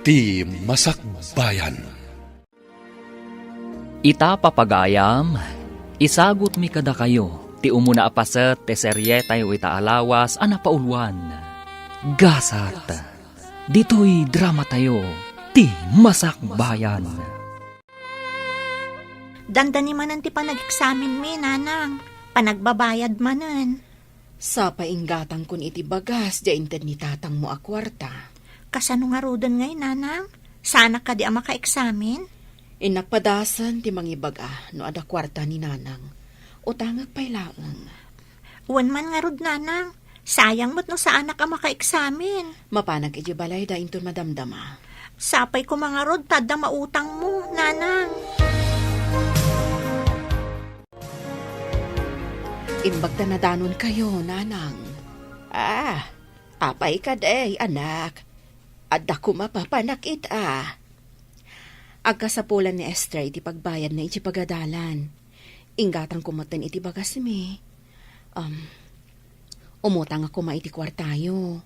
ti Masakbayan. Ita papagayam, isagot mi kada kayo, ti umuna apaset, ti serye tayo ita alawas, anapauluan. Gasat, dito'y drama tayo, ti Masakbayan. Dandani manan ti panag-examine mi, nanang. Panagbabayad manan. Sa painggatang kun iti bagas, diainted ni tatang mo a kwarta. Kasano nga rodan ngay, nanang? Sana ka di ama ka-examine? Inapadasan ti mangibaga no ada kwarta ni nanang. Utangag pa'y laang. Uwan man nga rod, nanang. Sayang mo't no sa anak ka maka-examine. Mapanag iti balay da inton madamdama. Sapay ko mga rod, tada mautang mo, nanang. Imbagta na danon kayo, nanang. Apay ka day, anak. Adda ko mapapanakit Agkasapulan ni Esther iti pagbayad na iti pagadalan. Inggatang kumatan iti bagas mi. Umutang ako maiti kwartayo.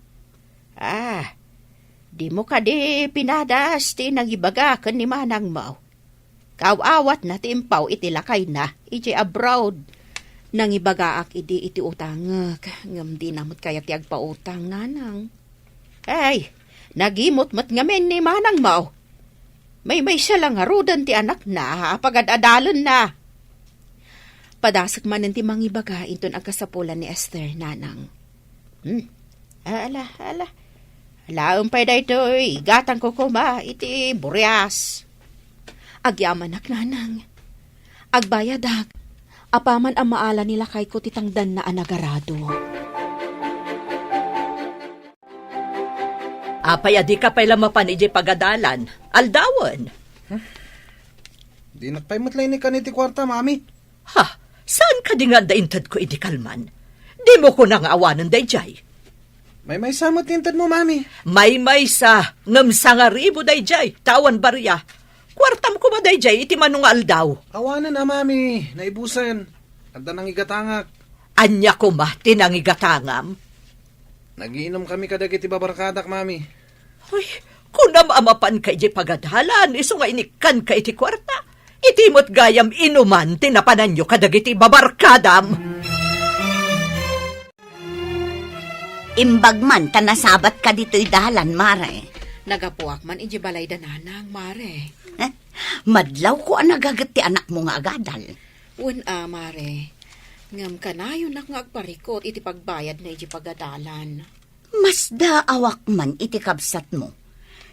Di mo ka di pinadas ti nagibagakan ni manang mau. Kawawat na ti impaw iti lakay na iti abroad. Nangibagaak iti utangak. Ngam di namot kaya ti agpautang, nanang. Nagimot-mat ngamen ni manang mau. May siya lang harudan ti anak na, pagad-adalan na. Padasak man ti mangibaga inton agkasapulan ni Esther, nanang. Ala. Laumpay da ito'y gatang ko kuma iti buryas. Agyaman ak, nanang. Agbayadak. Apaman ang maala nila kay ko titangdan na anagarado. Apay adi ka pa'y lamapan iji pagadalan. Aldawan. Di nakpaymatlay ni kaniti kwarta, mami. Saan ka di nga daintad ko iti kalman? Di mo ko nang awanan dayjay. May samot tintad mo, mami. May sa ngam sangaribo dayjay. Tawan barya. Kwartam ko ba dayjay iti manong aldaw? Awanan na, mami. Naibusan. Adda nang igatangak. Anya ko ma, tinangigatangam. Nagiinom kami kadag iti babarkadak, mami. Uy, kunam amapan ka iti pagadalan, iso nga inikan ka iti kwarta. Itimot gayam inuman, tinapanan nyo kadag iti babarkadam. Imbagman, tanasabat ka dito'y dalan, mare. Nagapuak man iti balay da nanang, mare. Madlaw ko ang nagagat ti anak mo nga agadal. Mare. Ngam kanayon nak nga agparikot iti pagbayad na iti pagadalan. Mas daawak man iti kabsat mo.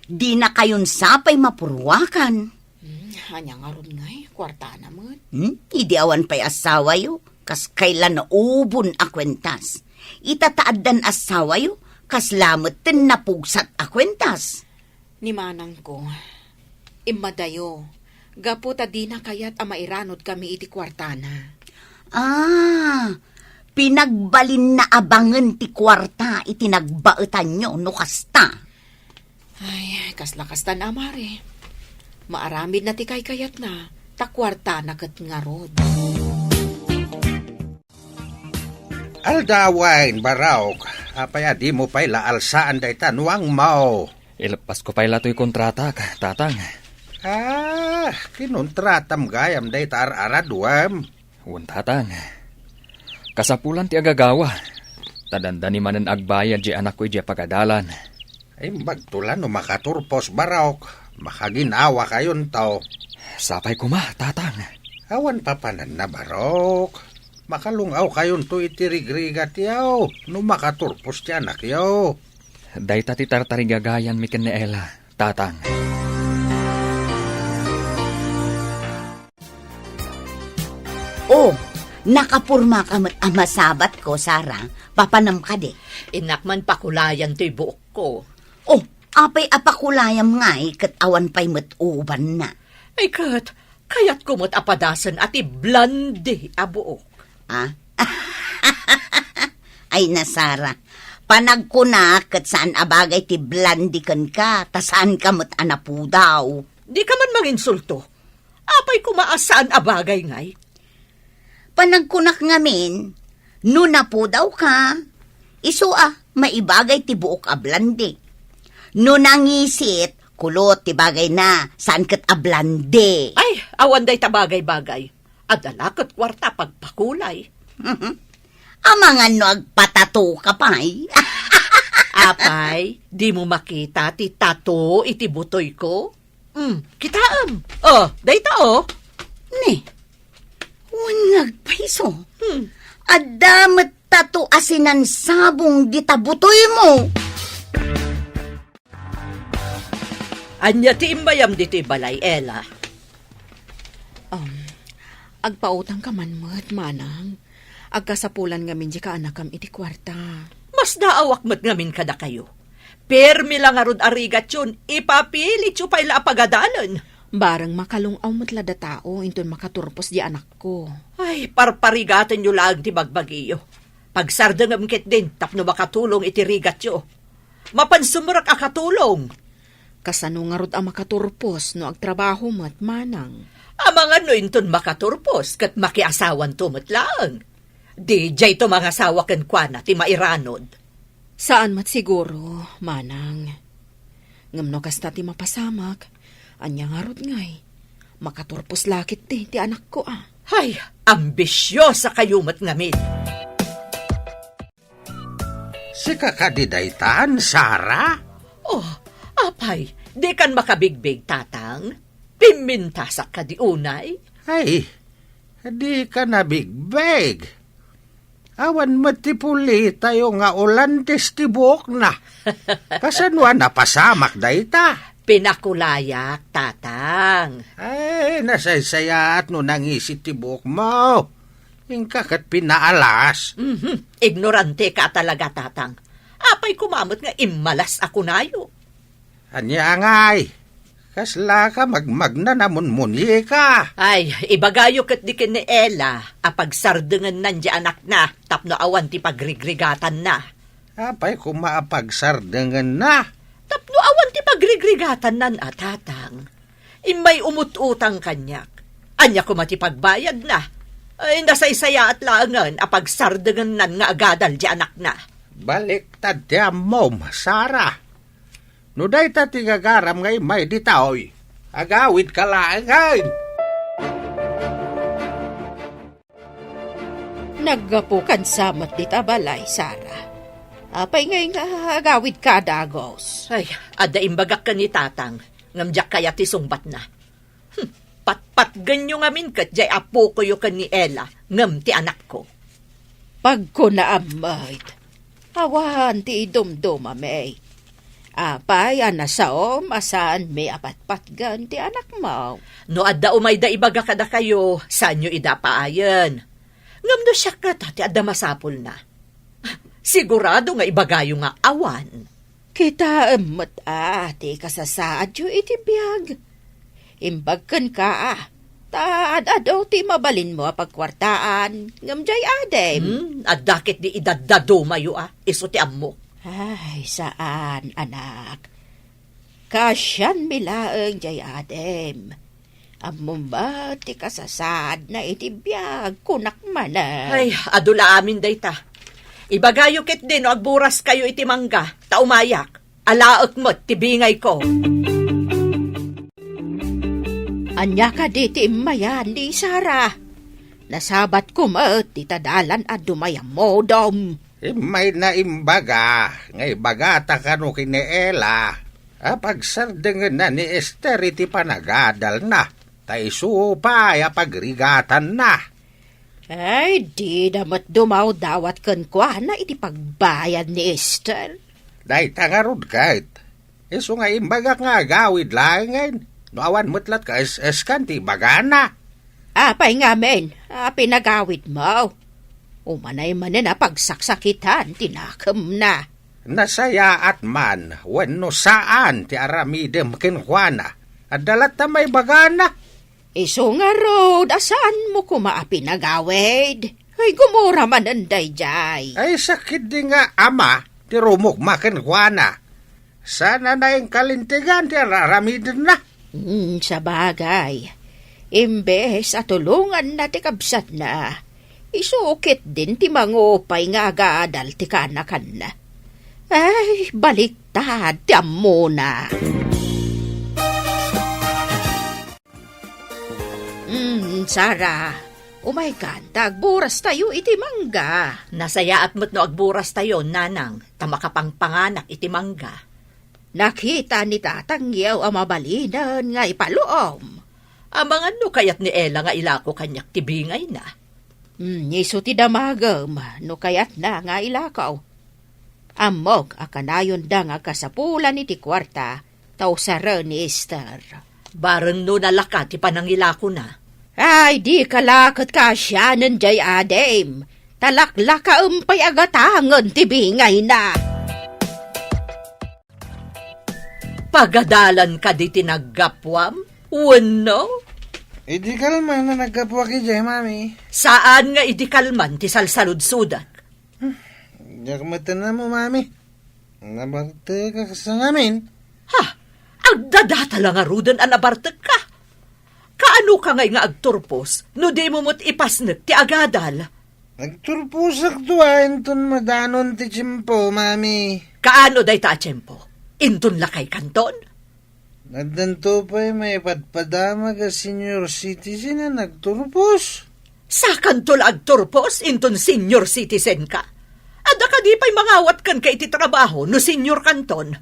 Di na kayon sapay mapurwakan. Hanya nga ron ngay, kwarta naman. Idi awan pa'y asawa yo, kas kailan na ubon a kwentas. Itataadan asawa yo, kas lamot ten napugsat a kwentas. Ni manang ko, imadayo, gaputa di na kayat amairanod kami iti kwartana. Pinagbalin na abangan ti kwarta iti nagbaetan nyo no kasta. Kasla-kasta na, mare. Maaramid na ti kayat na, takwarta na kat nga rod. Aldawain, baraok. Apaya di mo pa'y laalsaan day tanuang mau. Ilapas ko pa'y lato'y kontrata ka, tatang. Kinontratam gayam day taar-araduam. Uwan, tatang. Kasapulan ti agagawa. Tadandani manan agbayad di anak ko di pagadalan. Ay magtulan no makaturpos, baraok. Makaginawa kayon tao. Sapay ko ma, tatang. Awan papanan na, barok. Makalungaw kayon to itirigrigat yaw. No makaturpos ti anak yaw. Day tati tartarigagayan mi ken ni Ella, tatang. Nakapurma ka mat amasabat ko, Sara. Papanam ka di. Inakman pakulayan to'y buok ko. Apay apakulayam nga kat awan pa'y mat-uban na. Ay kayat kumot apadasan at i-blande a buok. Ay na, Sara. Panagkunak kat saan abagay ti blandikan ka, tasaan ka mat anapudaw. Di ka man manginsulto. Apay kumaasaan abagay ngay. Panagkunak ngamin, nuna po daw ka. Iso maibagay ti buok a blandi. No nangisit, makulot, ti bagay na, saan kat ablande. Ay, awan day tabagay-bagay. Adalakot kwarta pagpakulay. Amangan no agpatato ka pa eh. Apay, di mo makita ti tato iti butoy ko? Kitaam. Oh, dayta oh. Ni, unag paiso. Adamat tato asinan sabong ditabutoy mo. Anya ti imbayam diti balay, Ella. Agpautang ka man mo't, manang. Agkasapulan ngamin di ka anakam iti kwarta. Mas daawak mo't ngamin kada kayo. Permi lang arod arigat yun, ipapilit yung paila apagadalan. Barang makalungaw mo't lada tao, inton makaturpos di anak ko. Ay, parparigatan nyo lang ti bagbagiyo. Pagsardangam kit din, tapno makatulong iti rigat yo. Mapansumurak akatulong. Kasano nga rod ang makaturpos no agtrabaho mo't, manang. Amang ano inton makaturpos, kat makiasawan tumot lang. Di jay to mga asawa ken kwa na ti mairanod. Saan mat siguro, manang? Ngamno kasta ti mapasamak, anya nga rod ngay. Makaturpos lakit ti anak ko ah. Ay, ambisyosa kayo mat ngamin. Si kakadidaytan, Sara? Oh, apay, di kan makabigbig tatang. Pimintasak ka di unay. Ay, di ka na bigbeg. Awan matipuli tayo nga ulantes ti buok na. Kasanwa napasamak dayta. Pinakulayak, tatang. Ay, nasaysayat no nangisit ti buok mo. Ingkakat pinaalas. Ignorante ka talaga, tatang. Apay kumamot nga imalas ako nayo. Anya angay. Kasla ka magmagna namun muni ka. Ay, ibagayo kat di kin ni Ella, apagsardengan nandiya anak na, tapno awan ti pagrigrigatan na. Apay kumaapagsardengan na. Tapno awan ti pagrigrigatan nan tatang. Imay umututang kanyak. Anya ko mati pagbayad na. Ay, nasaysaya at langan, apagsardengan nan nga agadal di anak na. Baliktad ti amom, Sara. No day ta tigagaram ngay may ditaoy. Agawid ka lang ngay. Naggapukan samat di tabalay, Sara. Apay ngay nga agawid ka dagos. Ay, ada imbagak ka ni tatang, ngamjak kaya ti sungbat na. Pat ganyo ngamin kat jay apo ko yo kan ni Ella, ngam ti anak ko. Pag ko naamait, awan ti idumduma may. Apay, anasaom, asaan may apatpatgan ti anak mo. No adda umay da ibaga kada kayo, saan nyo idapaayan. Ngam do siya ka ti adda masapol na. Sigurado nga ibagayo nga awan. Kita emot ti kasasaad yu iti biyag. Imbagkan ka taad-adaw ti mabalin mo pagkwartaan, ngam jay adem. Adakit di idadado mayo iso ti ammo. Ay, saan, anak? Kasyan milaeng jay adem. Amom ba ti kasasad na itibiyag kunak mana? Ay, adula amin dayta. Ibagayo kit din o agburas kayo iti mangga, taumayak. Alaot mo't tibingay ko. Anya ka di ti imayan di Sara. Nasabat ko mo't titadalan at dumayang modom. May na imbaga, ngay bagata ka no kineela. Apagsardengan na ni Esther iti panagadal na. Taisuo pa pagrigatan na. Ay, di damat dumaw dawat kan kwa na iti pagbayad ni Esther. Day tangarod kahit. Iso nga imbaga nga gawid lang ngayon. Awan mutlat ka es-eskan ti bagana. Apay nga men, pinagawid mo. Umanay manin pagsakitan, tinakam na. Nasaya at man, wano saan ti aramidem kinkwana. At dalat na may bagana. Iso nga road, asaan mo pinagawid? Ay, gumura man anday jay. Ay sakit di nga ama, ti rumukma kinkwana. Sana na yung kalintigan ti aramidem na. Sa bagay, imbes at tulungan na ti kabsat na. Isukit din ti mangupay nga agadal ti kanakan na. Ay, baliktad ti ammo na. Sarah, umay kan, tagburas tayo iti mangga. Nasayaat mo't no agburas tayo, nanang, tamakapang panganak iti mangga. Nakita ni tatang yaw ang mabalinan nga ipaluom. Amang ano kayat ni Ella nga ilako kanyak tibingay na. Niso ti damagam, no kayat na nga ilakaw. Amog akanayon da nga kasapulan iti kwarta, tau sara ni Esther. Bareng no nalakat ti panangilako na. Ay, di kalakot ka siya ng jay adem. Talaklaka umpay agatangan tibingay na. Pagadalan ka di tinagapwam? Wano? Di kalman na nagkapwa ki Jay, mami. Saan nga idikalman ti salsalud-sudak? Diyak matan na mo, mami. Nabarte ka sa ngamin. Ha? Agdadata lang arudan an abartag ka. Kaano ka ngay nga agturpos, no di mo mo't ipasnek ti agadal? Nagturpusak tuwain ton madanon ti Chimpo, mami. Kaano day ta tiyempo? Intun lakay kanton? Nadanto pa'y may padpadama ka senior citizen na nagturpos. Sa kanto la agturpos, intun senior citizen ka? Ada ka di pa'y mangawat kan ka iti trabaho no senior kanton?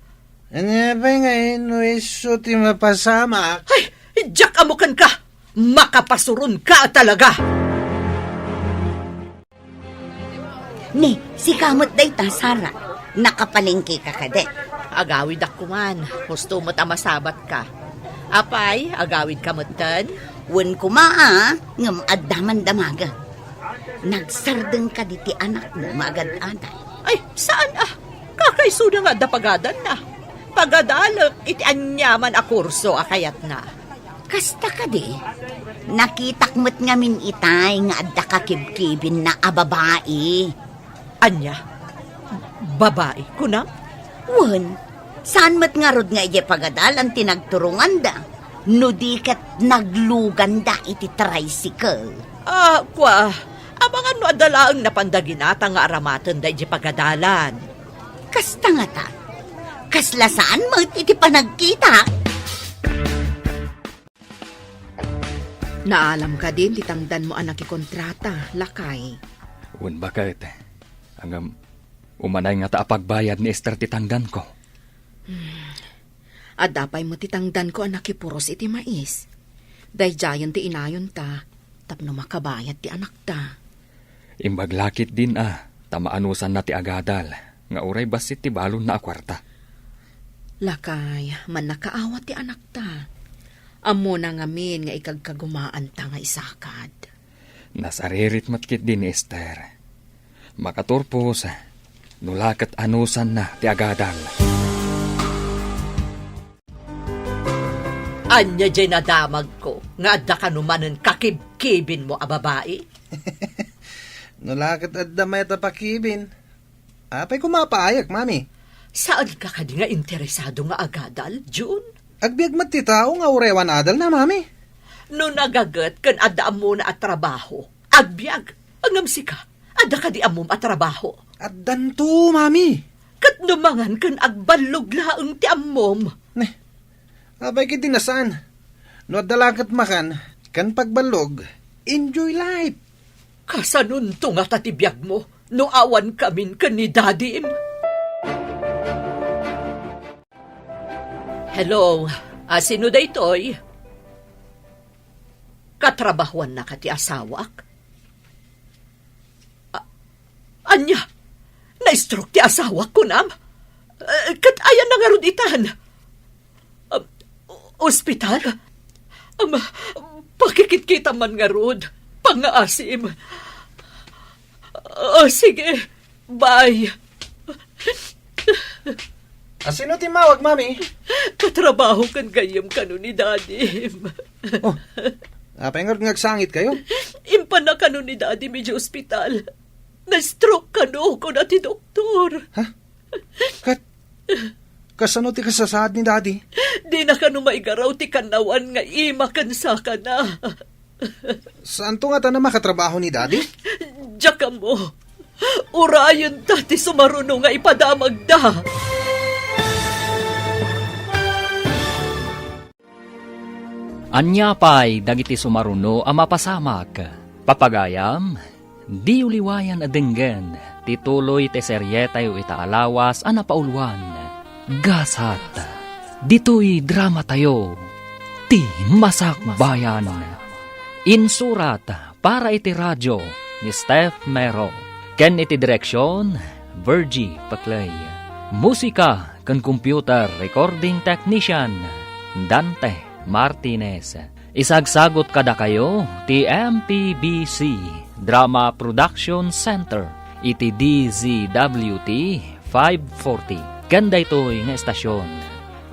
Ano pa'y ngayon no iso ti mapasama? Ay, diyak amukan ka! Makapasurun ka talaga! Ni, si kamot day ta, Sara. Nakapalengke ka kade. Agawid ako man, gusto mo't amasabat ka. Apay, agawid ka mo't tan? Wen kumaa, ngam addaman damaga. Nagsardeng ka di ti anak mo, magad-aday. Ay, saan ah? Kakaisuda nga da pagadan na. Pagadalak, iti anyaman a kurso akayat na. Kasta ka di, nakitak mo't ngamin itay nga adda kakibkibin na ababae. Anya? Babae, kunam? Wen, saan mo't nga rod nga ije pagadalan tinagturungan da? No di kat naglugan da iti tricycle. Kwa, amang ano adalaang napandaginata nga aramatan da iti pagadalan. Kasta nga ta, kasla saan mo't iti panagkita? Naalam ka din, titangdan mo anak ikontrata, lakay. Un bakit? Hanggang umanay nga taapagbayad ni Esther titangdan ko. Adapay mo titangdan ko anak ipuros iti mais. Dayjayan ti inayon ta, tapno makabayad ti anak ta. Imbaglakit din tamaanusan na ti agadal. Nga uray basit ti balon na akwarta. Lakay, man nakaawat ti anak ta. Amo na ngamin nga ikagkagumaan ta nga isakad. Nasaririt matkit din ni Esther. Makaturpos, nulakat anusan na ti agadal. Anya dyan nadamag ko, nga adda ka numanan kakibkibin mo a babae. Nulakat at damay tapakibin. Apay kumapaayak, mami. Saan ka kadi nga interesado nga agadal, June? Agbiag matitao nga urewan adal na, mami. No nagagat kan adda mo na at trabaho, agbyag, angamsi ka, adda ka di amom at trabaho. At danto, mami. Kat numangan kan agbalog laang ti amom. Abay kiti nasaan. No adalakat makan, kan pagbalog, enjoy life. Kasanun to nga tatibiyag mo, no awan kamin kan ni Dadim. Hello, sino da ito'y? Katrabahuan na ka ti asawak? Anya, na-stroke ti asawak ko nam? Kat ayan na nga ruditan. Ospital? Pakikit-kita man nga rod. Pangaasim. Sige, bye. Sino timawag, mami? Katrabaho kan gayam kanu ni Dadim. Apay nga ngagsangit kayo? Impan na kanu ni Dadim medyo ospital. Na-stroke kanu ko na ti doktor. Ha? Kasano ti kasasaad ni Daddy? Di na kanu maigaraw ti kanawan nga imakansa ka na. Saan to nga ta na makatrabaho ni Daddy? Diyaka mo. Urayan ta ti sumaruno nga ipadamag da. Anya pa'y dagiti sumaruno a mapasamak. Papagayam, di uliwayan adenggen, tituloy te serye tayo itaalawas a napaulwan. Gasat, dito'y drama tayo, ti Masak Bayan. Insurat para iti radyo ni Steph Mero. Ken iti direksyon, Virgie Paclay. Musika ken computer recording technician, Dante Martinez. Isagsagot kada kayo ti MPBC Drama Production Center iti DZWT 540. Ganda ito'y nga estasyon.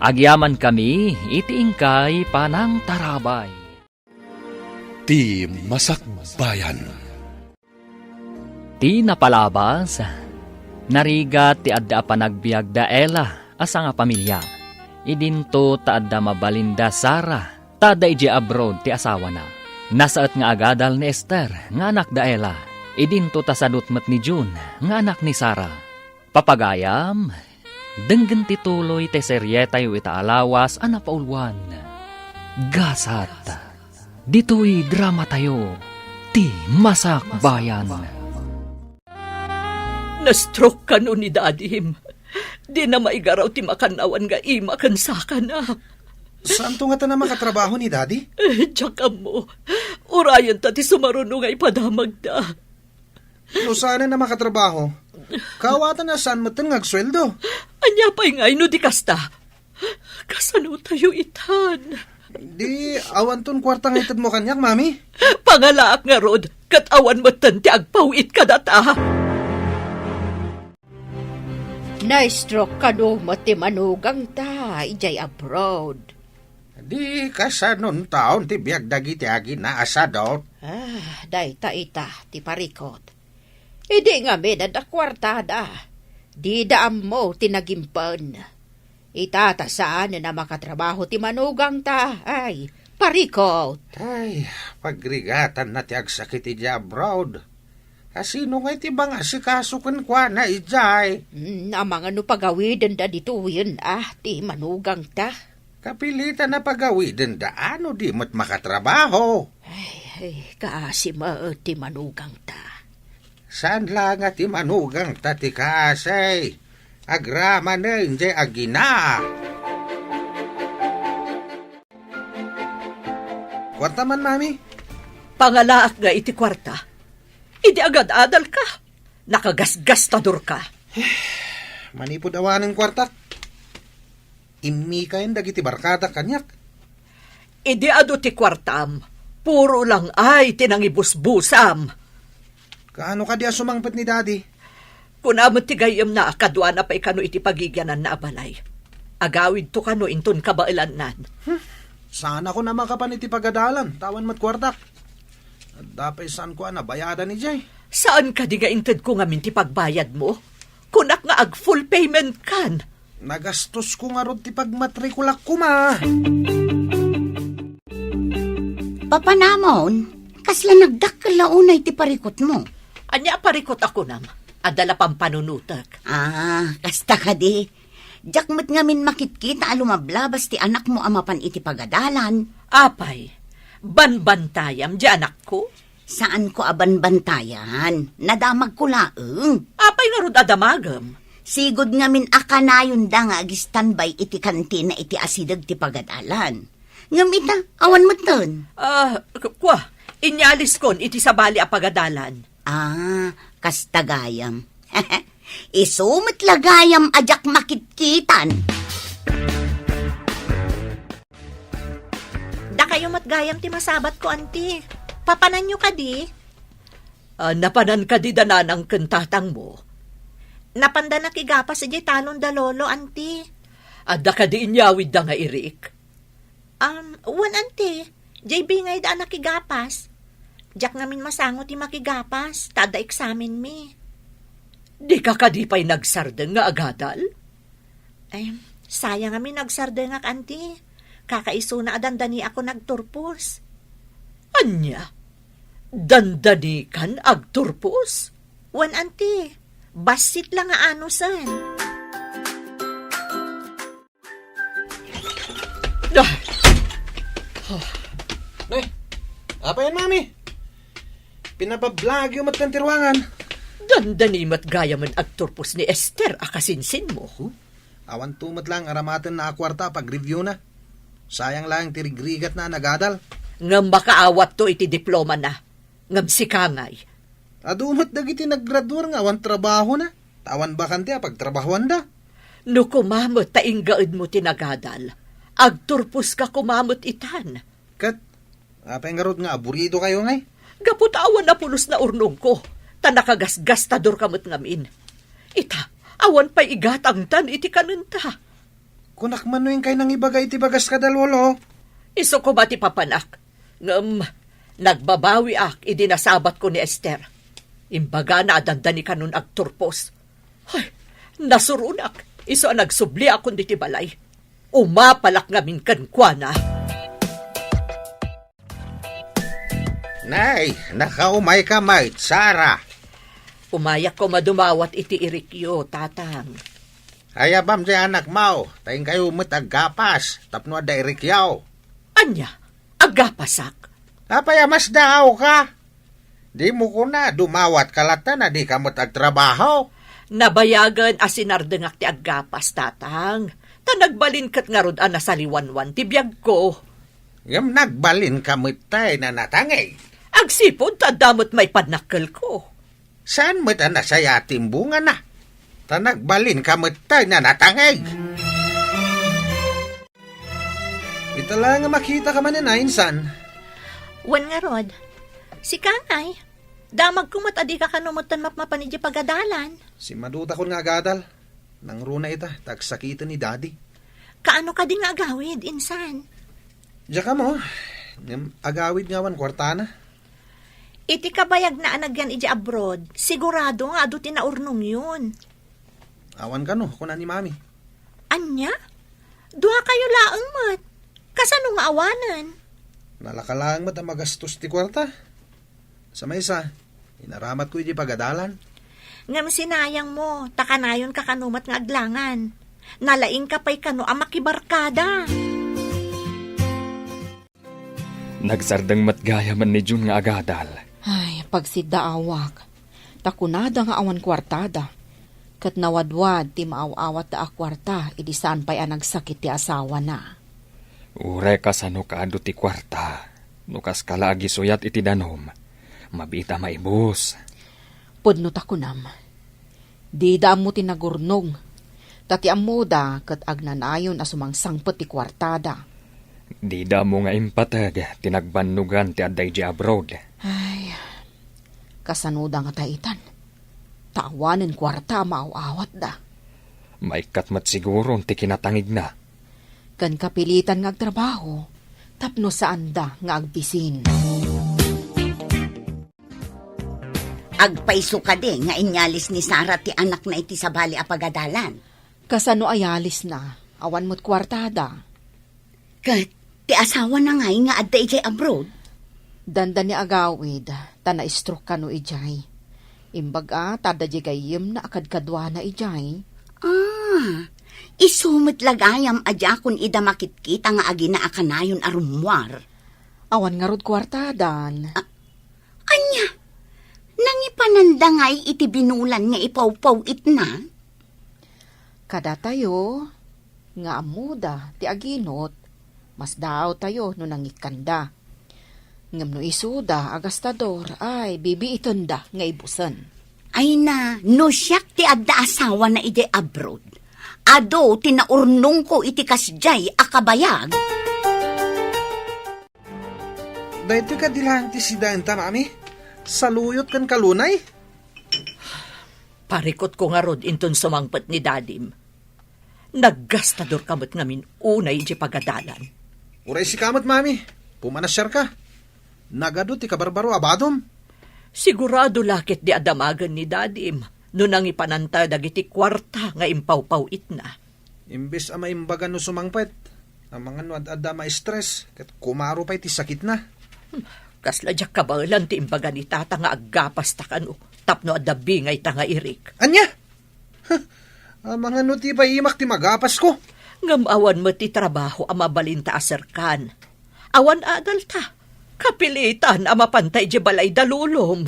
Agyaman kami iti ingkay panang tarabay. Ti Masak Bayan. Ti napalabas, narigat ti adda panagbiag da Ela asa nga pamilya. Idinto ta adda mabalinda Sara, tada iji abroad ti asawa na. Nasaat nga agadal ni Esther, nga anak da Ela. Idinto ta sadutmat ni June, nga anak ni Sara. Papagayam, denggen ti tuloy ti serye tayo itaalawas a napaulwan. Gasat, dito'y drama tayo, ti Masak Bayan. Na-stroke ka no ni Dadim. Di na maigaraw ti makanawan nga ima kan saka na. Saan to nga ta na makatrabaho ni Daddy? Tsaka mo, urayan ta ti sumaruno nga ipadamag da. No sana na makatrabaho. Kawatan na saan mo nga agsweldo. Anya pa'y ngay no di kasta. Kasano tayo itan? Di awan ton kwartang itad mo kanyak, Mami. Pangalaak nga rod, katawan mo tan ti agpawit ka data. Na-stroke ka no mati manugang ta, ijay abroad. Di kasanon taon ti biag dagiti agi na asadot. Day ta ita, ti parikot. Idi nga da kwartada. Di daam mo tinagimpan. Itata saan na makatrabaho ti manugang ta, ay, parikot. Ay, pagrigatan na ti agsakit iti abroad. Kasino nga iti bang asikasukan kwa na ijay? Amang ano pagawiden da dito yun, ti manugang ta. Kapilitan na pagawiden da ano di mo't makatrabaho. Ay, kaasima ti manugang ta. Saan lang at ti manugang ta ti kasay? Agrama na hindi agina. Kwarta man, Mami. Pangalaak nga iti kwarta. Idi agad-adal ka. Nakagasgastador ka. Manipod awan ng kwarta. Imi kayan dagiti barkada kanyak. Idi ado ti kwartam. Puro lang ay tinangibusbusam. Kaano ka di asumangpet ni Daddy? Kunamot ti gayam na akadwa na pa ikano iti pagigyanan na abalay. Agawid to kano inton kabailan nan. Sana ko na makapan iti pagadalan. Tawan mat kwartak. At dapay saan ko nabayadan ni Jay. Saan ka di nga inted ko nga minti pagbayad mo? Kunak nga ag full payment kan. Nagastos ko nga rod ti pagmatrikulak ko, Ma. Papanamon, kasla nagdakalaunay ti parikot mo. Anya parikot ako nam. Adala pang panunutak. Kasta ka di. Jakmat nga min makitkita alumablabas ti anak mo amapan iti pagadalan. Apay, banbantayam di anak ko. Saan ko abanbantayan? Nadamag ko laeng. Apay nga rod adamagam. Sigod nga min akanayon da nga agistanbay iti kantina iti asidag ti pagadalan. Ngamita, awan mo ton. Kwa, inyalis kon iti sabali a pagadalan. Kastagayam. Isumit lagayam ajak makitkitan. Da kayo matgayam ti masabat ko, anti. Papanan nyo ka di. Napanan ka di dananang kentatang mo. Napanda nakigapas ijay talon da lolo, anti. Adda ka di inyawid da nga irik. Wan, anti. Jay bingay da nakigapas. Jak namin masango ti makigapas. Tada eksamin mi. Di ka kadipay nagsardeng nga agadal? Ay, sayang kami nagsardengak, anti. Kakaiso na adandani ako nagturpos. Anya? Dandani kan agturpos? Wan, anti. Basit lang nga ano san. Nay, apa yan, mami? Pinabablog yung matkantirwangan. Dandanimat gaya man agturpos ni Esther akasinsin mo. Awan tumat lang aramatan na akwarta pag-review na. Sayang lang tirigrigat na nagadal. Ngam makaawat to iti diploma na. Ngam sikangay. Adumat dagiti naggraduar nga awan trabaho na. Tawan bakante pagtrabahoan da. No kumamot tainggaid mo tinagadal. Agturpos ka kumamot itan. Kat, apa yung garot nga aburido kayo ngay? Gapot awan na pulos na urnong ko. Tanakagasgastador kamot ngamin. Ita, awan pa'y igatang tan iti kanunta. Kunak man no yung kay nang ibagay iti bagas kadalwolo. Iso ko ba ti papanak? Ngam, nagbabawi ak idinasabat ko ni Esther. Imbaga na adandani kanun agturpos. Ay, nasurunak. Iso ang nagsubli akong diti balay. Umapalak ngamin kankwana. Nay, nakaumay ka, mait, Sara. Umayak ko madumawat iti irikyo, tatang. Ayabam di anak mau, tayong kayo aggapas, tapno da irikyaw. Anya, agapasak. Apaya mas daaw ka? Di mo ko na dumawat kalata na di ka agtrabaho. Nabayagan asinardengak ti agapas, tatang. Tanagbalin kat nga rod na saliwanwan ti biyag ko. Yung nagbalin ka mitay na natangay. Agsipod, tadamot may panakal ko. Saan mo't na saya timbungan na? Tanagbalin ka mitay na natangay. Ita lang nga makita ka man na insan. Wan nga rod. Si Kangay, damag kumot adi ka kanumutan mapmapan ni pagadalan. Si maduta ko nga gadal. Nang runa ita, tagsakitan ni daddy. Kaano ka din nga agawid, insan? Diya ka mo, agawid nga wan kwarta na. Iti kabayag na anagyan iti abroad, sigurado nga ado tinaurnong yun. Awan ka no, kuna ni mami. Anya? Duha kayo laang mat. Kasano nga awanan? Nalakalang mat ang magastos ti kwarta. Sa may isa, inaramat ko iti pagadalan. Ngam sinayang mo, takanayon ka kanumat nga aglangan. Nalaing ka pa'y kano ang makibarkada. Nagsardang matgaya man ni Jun nga agadal. Ay, pagsidaawak. Takunada nga awan kwartada. Kat nawadwad ti maaw-awat da akwarta, idisan pa'y nagsakit ti asawa na. Ure ka sa nukado ti kwarta. Nukas kalagi suyat iti danom. Mabita maibos. Pudno takunam. Di da mo tinagurnong. Tati amoda kat agnanayon asumang sangpet ti kwartada. Di da mo nga impatag, tinagbanugan ti aday di abroad. Ay, kasanuda nga taitan. Taawanan kwarta maaw-awat da. Maikat mat siguro ti kinatangig na. Kan kapilitan nga agtrabaho, tapno saan da nga agbisin. Agpaiso ka di nga inyalis ni Sara ti anak na iti sabali apagadalan. Kasano ayalis na, awan mo't kwartada. Kat, ti asawa na nga adda ijay abroad. Danda ni agawid, tana-stroke ka no ijay. Imbaga, tada di gayim na akad-kadwa na ijay. Isumit lagayam adya kun ida makitkita nga agina akanayon arumwar. Awan nga rod kwartadan. Anya, nangipananda nga'y iti binulan nga ipaw-paw itna. Kada tayo, nga amuda, ti aginot, mas daw tayo no nangikanda. Ngam no isuda, agastador, ay bibiiton da nga ibusan. Ay na, no siyak ti adda asawa na ide abroad. Ado, tinaurnong ko iti kasjay akabayag. Dahito ka dilang ti sidanta, mami. Saluyot kan kalunay. Parikot ko nga rod inton sumangpat ni Dadim. Naggastador kamot ngamin unay di pagadalan. Uray si kamot, mami. Pumanasyar ka. Nagado ti kabarbaro abadom. Sigurado lakit di adamagan ni Dadim no nang ipananta dagiti kwarta nga impaw-paw itna. Imbes ama imbagan no sumangpet. Ang mga nuad-adda ma-stress. Kat kumaro pa iti sakit na. Kasla jak kabalan ti imbaga ni tata nga aggapas takano. Tapno addabi nga ita nga irik. Anya? Ang mga nuti pa imak ti magapas ko. Ngam awan mo ti trabaho ang mabalinta aserkan. Awan adal ta. Kapilitan ang mapantay di balay dalulom.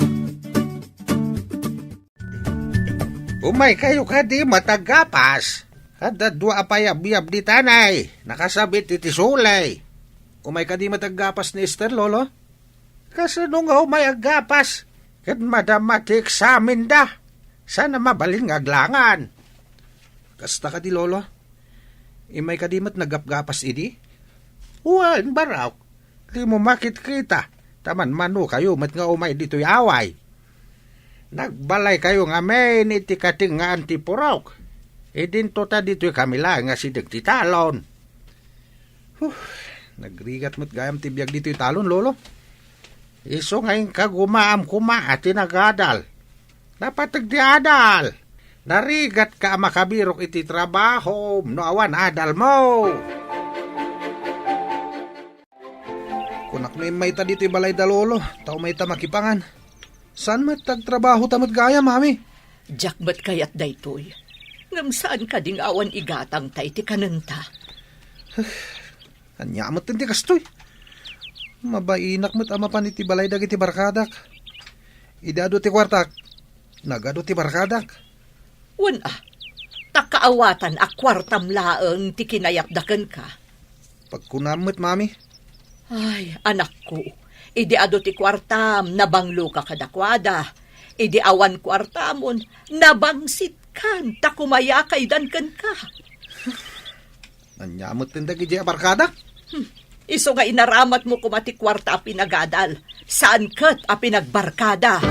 Umay kayo ka di matagapas. Kada dua apayab-yab di tanay. Nakasabit iti sulay. Umay ka di mataggapas ni Esther, Lolo? Kasano nga umay agapas? Kat madamati eksamen da. Sana mabalin nga aglangan. Kasta ka di, Lolo? Imay ka di mat nagapgapas idi? Uwan baraw. Di mo makit-kita. Taman mano kayo mat nga umay dito'y away. Nagbalay kayo nga may nitikating nga antipurok. E dinto ta dito'y kamila nga sidag ti talon. Nagrigat mo't gayam tibiyag dito'y talon, Lolo. Iso ngayon kagumaam kuma at tinagadal. Dapat agdiadal. Narigat ka makabirok iti trabaho. No awan adal mo. Kunak na may ta dito'y balay da, Lolo. Tao may ta makipangan. Saan mat tagtrabaho tamot gaya, Mami? Jack ba't kayat daytoy? Ngam saan ka ding awan igatang tay ti kananta? Anyamot din ti kastoy. Mabainak mo't ama pan iti balay dagiti barkadak. Idado ti kwartak. Nagado ti barkadak. Wan takaawatan kwartam laeng ti kinayapdakan ka. Pagkunamot, Mami. Ay, anak ko, idi ado ti kwartam, nabanglo ka kadakwada. Idi awan kwartamon, nabangsit kan, takumaya kay dankan ka. Anyamot din dagiti barkadak. Iso nga inaramat mo kumati kwarta a pinagadal. Saan kat a pinagbarkada?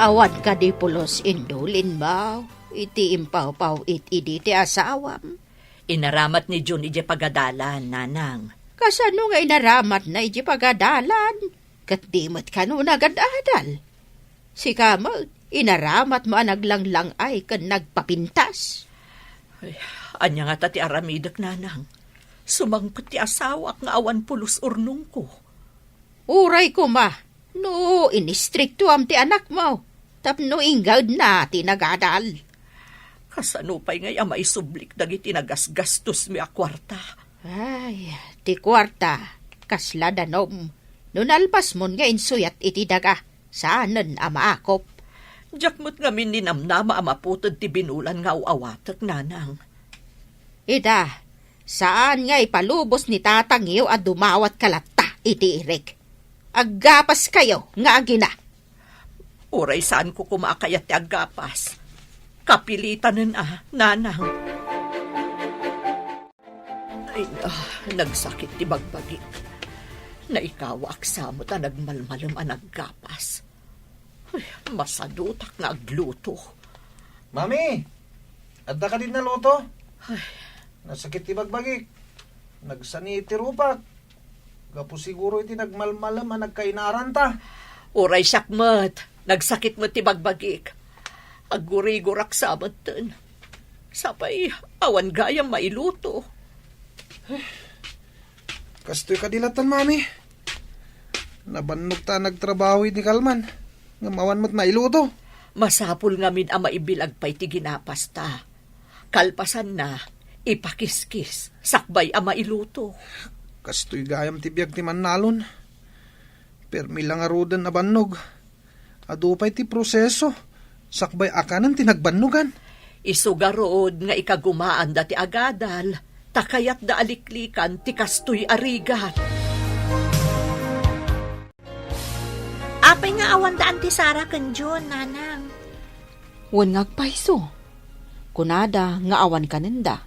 Awan ka di pulos indulin ba? Iti impaw-paw iti ti asawam. Inaramat ni Jun ije pagadalan, nanang. Kasano nga inaramat na iti pagadalan? Kat di mat kano nagadadal. Si Kamal, inaramat mo naglanglang ay kan nagpapintas. Ay, anya nga tati aramidak, nanang. Sumangpot ti asawa nga awan pulos urnong ko. Uray ko ma, no inistrikto am ti anak mo. Tapno ingad na tinagadal. Kasano pa'y ngay ama isublik dagiti nagasgastos mi a kwarta. Ay, ti kwarta, kasla danom. Nunalpas mon nga insuyat iti daga, saanan ama akop. Jakmot nga mininamnama ama putod ti binulan nga uawatak, nanang. Ida, saan nga ipalubos ni tatangiw at dumawat kalata iti irik? Aggapas kayo nga agina. Uray saan ko kumakayat ti aggapas. Kapilitan nanang. Ay, nagsakit ti bagbagi. Naikawa aksamot na nagmalmalam ang naggapas. Ay, masadutak nga agluto. Mami! Adda ka din na luto? Ay, Nasakit ti bagbagi. Nagsani ti rupak. Gapo siguro iti nagmalmalam ang nagkainaran ta. uray sakmat. Nagsakit mo ti bagbagik. Agurigurak samat ten. Sapay, awan gayam mailuto. Kastoy kadilatan, Mami. Nabannog ta nagtrabaho ni Kalman. Ngamawan mo't mailuto. Masapul ngamin ang maibilag pa'y ti ginapasta. Kalpasan na, ipakiskis, sakbay ang mailuto. Kastoy gayam ti biag ti Manalon. Permi lang arudan na bannog. Adupay ti proseso. Sakbay akanan tinagbannugan. Isugarod nga ikagumaan dati agadal, takayat da aliklikan ti kastoy arigat. Apay nga awan daan ti Sara ken John, nanang. Wan ngagpaiso. Kunada nga awan kanenda.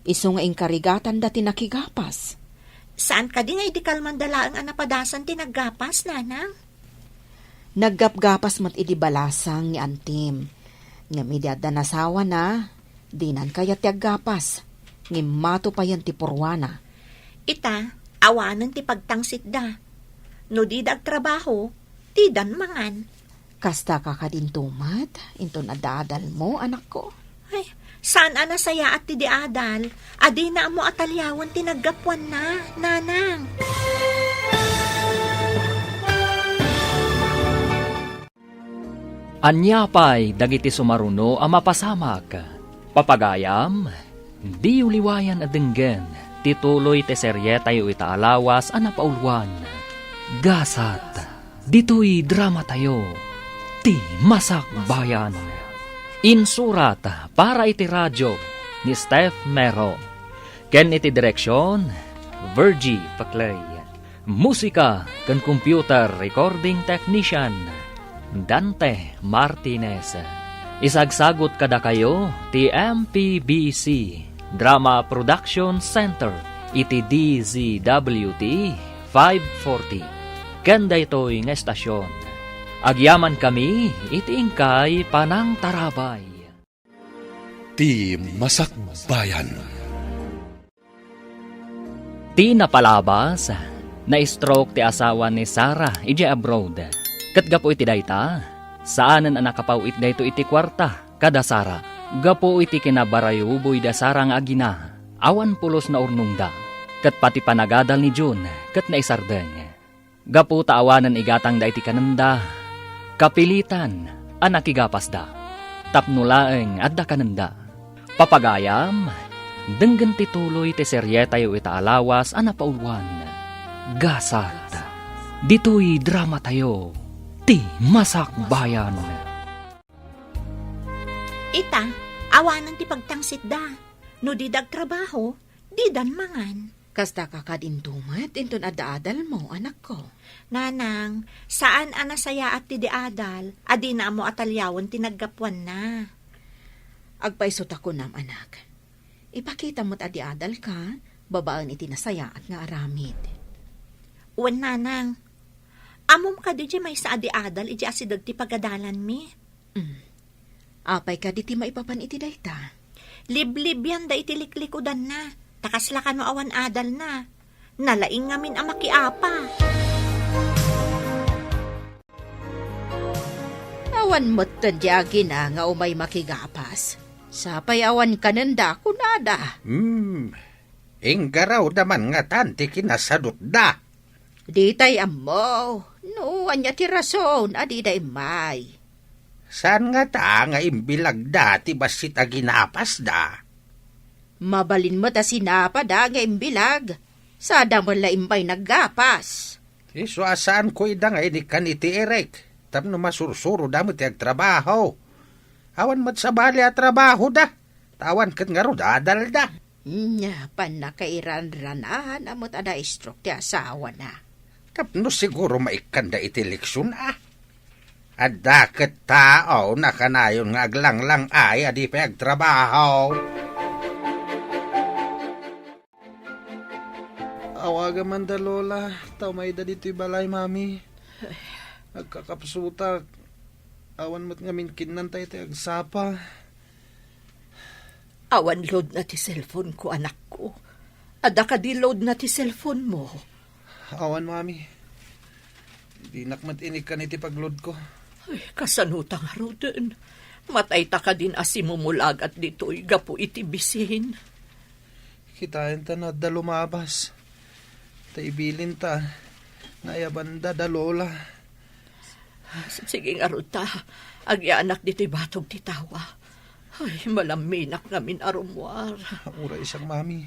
Iso nga inkarigatan dati nakigapas. Saan ka di nga idikal mandalaang anapadasan ti naggapas, nanang? Naggapgapas mat idi balasang ni Antim. Nga midyada nasawa na, dinan kaya ti aggapas. Ngimato pa yan ti purwana. Ita, awanan ti pagtangsit da. No di trabaho, ti dan mangan. Kasta ka kadintumat, into nadadal mo, anak ko. Ay, saan ana saya at ti di adal? Adi na mo atalyawan ti naggapuan na, nanang. Anyapay dagiti sumaruno a mapasamak. Papagayam, di uliwayan at denggen. tituloy ti serye tayo itaalawas a napaulwan. Gasat, dito'y drama tayo, ti Masak Bayan. Insurat para iti radyo ni Steph Mero. Ken iti direksyon, Virgie Paclay. Musika ken computer recording technician, Dante Martinez. Isagsagot kada kayo ti MPBC Drama Production Center iti DZWT 540. Kanda ito'y nga estasyon. Agyaman kami iti ingkay Panang Tarabay. Ti Masak Bayan. Ti napalabas, na-stroke ti asawa ni Sarah iti abroad. Kat gapo iti dayta, saanan ang nakapawit dayto iti kwarta kada Sarah. Gapo iti kinabarayuboy da Sarah nga agina, awan pulos na urnong da. Kat pati panagadal ni June, kat naisardeng. Gapo taawanan igatang da iti kananda, kapilitan ang nakigapas da. Tapnulaeng at da kananda. Papagayam, denggan tituloy ti serye tayo itaalawas ang napaulwan. Gasat, dito'y drama tayo, ti Masak Bayan. Ita, awanan ti pagtangsit da. No di dagtrabaho, di dan mangan. Kasta kakadintumat, inton adadal mo, anak ko. Nanang, saan anasaya at ti diadal, adi na mo atalyawan tinaggapuan na. Agpaisot ako nam, anak. Ipakita mo't adiadal ka, babaan iti nasaya at nga aramid. Uwan nanang, amom ka di may sa adiadal, iji asidag ti pagadalan mi. Apay ka di ti maipapan iti dayta. Liblib yan da itiliklikudan na. Takasla ka no awan adal na. Nalaing ngamin ang makiapa. Awan mo't tadyagi na nga umay makigapas. Sapay awan kananda kunada. Inggaraw naman nga tanti kinasadot da. Di tay amo. No, anya ti rason, adi day may. Saan nga ta nga imbilag da ti basit a ginapas da? Mabalin mo ta sinapa da nga imbilag. Sada mo la imbay naggapas. Iso asaan ko ida nga inikan iti Eric. Tapno masursuro da mo ti agtrabaho. Awan mat sa bali a trabaho da. Tawan kat nga ro dadal da. Nya, panakairan-ranahan amot ada stroke ti asawa na. Tapno siguro maikanda iti leksyon At daket tao na kanayon nga aglanglang ay adi pa agtrabaho. Awaga man da lola, tao may da dito'y balay mami. Agkakapsuta, awan mo't ngamin kinantay ti agsapa. Awan load na ti cellphone ko, anak ko. Ada ka di load na ti cellphone mo. Awan mami. Di nakmat inik ka niti pagload ko. Ay, kasanutang haruden. Matay ta ka din asimumulag at dito'y gapo iti bisin. Kitain ta na da lumabas. Taibilin ta. Nayabanda da lola. Sige nga ruta. Agyanak dito'y batog ti tawa. Ay, malaminak ngamin arumwar. Ura isang mami.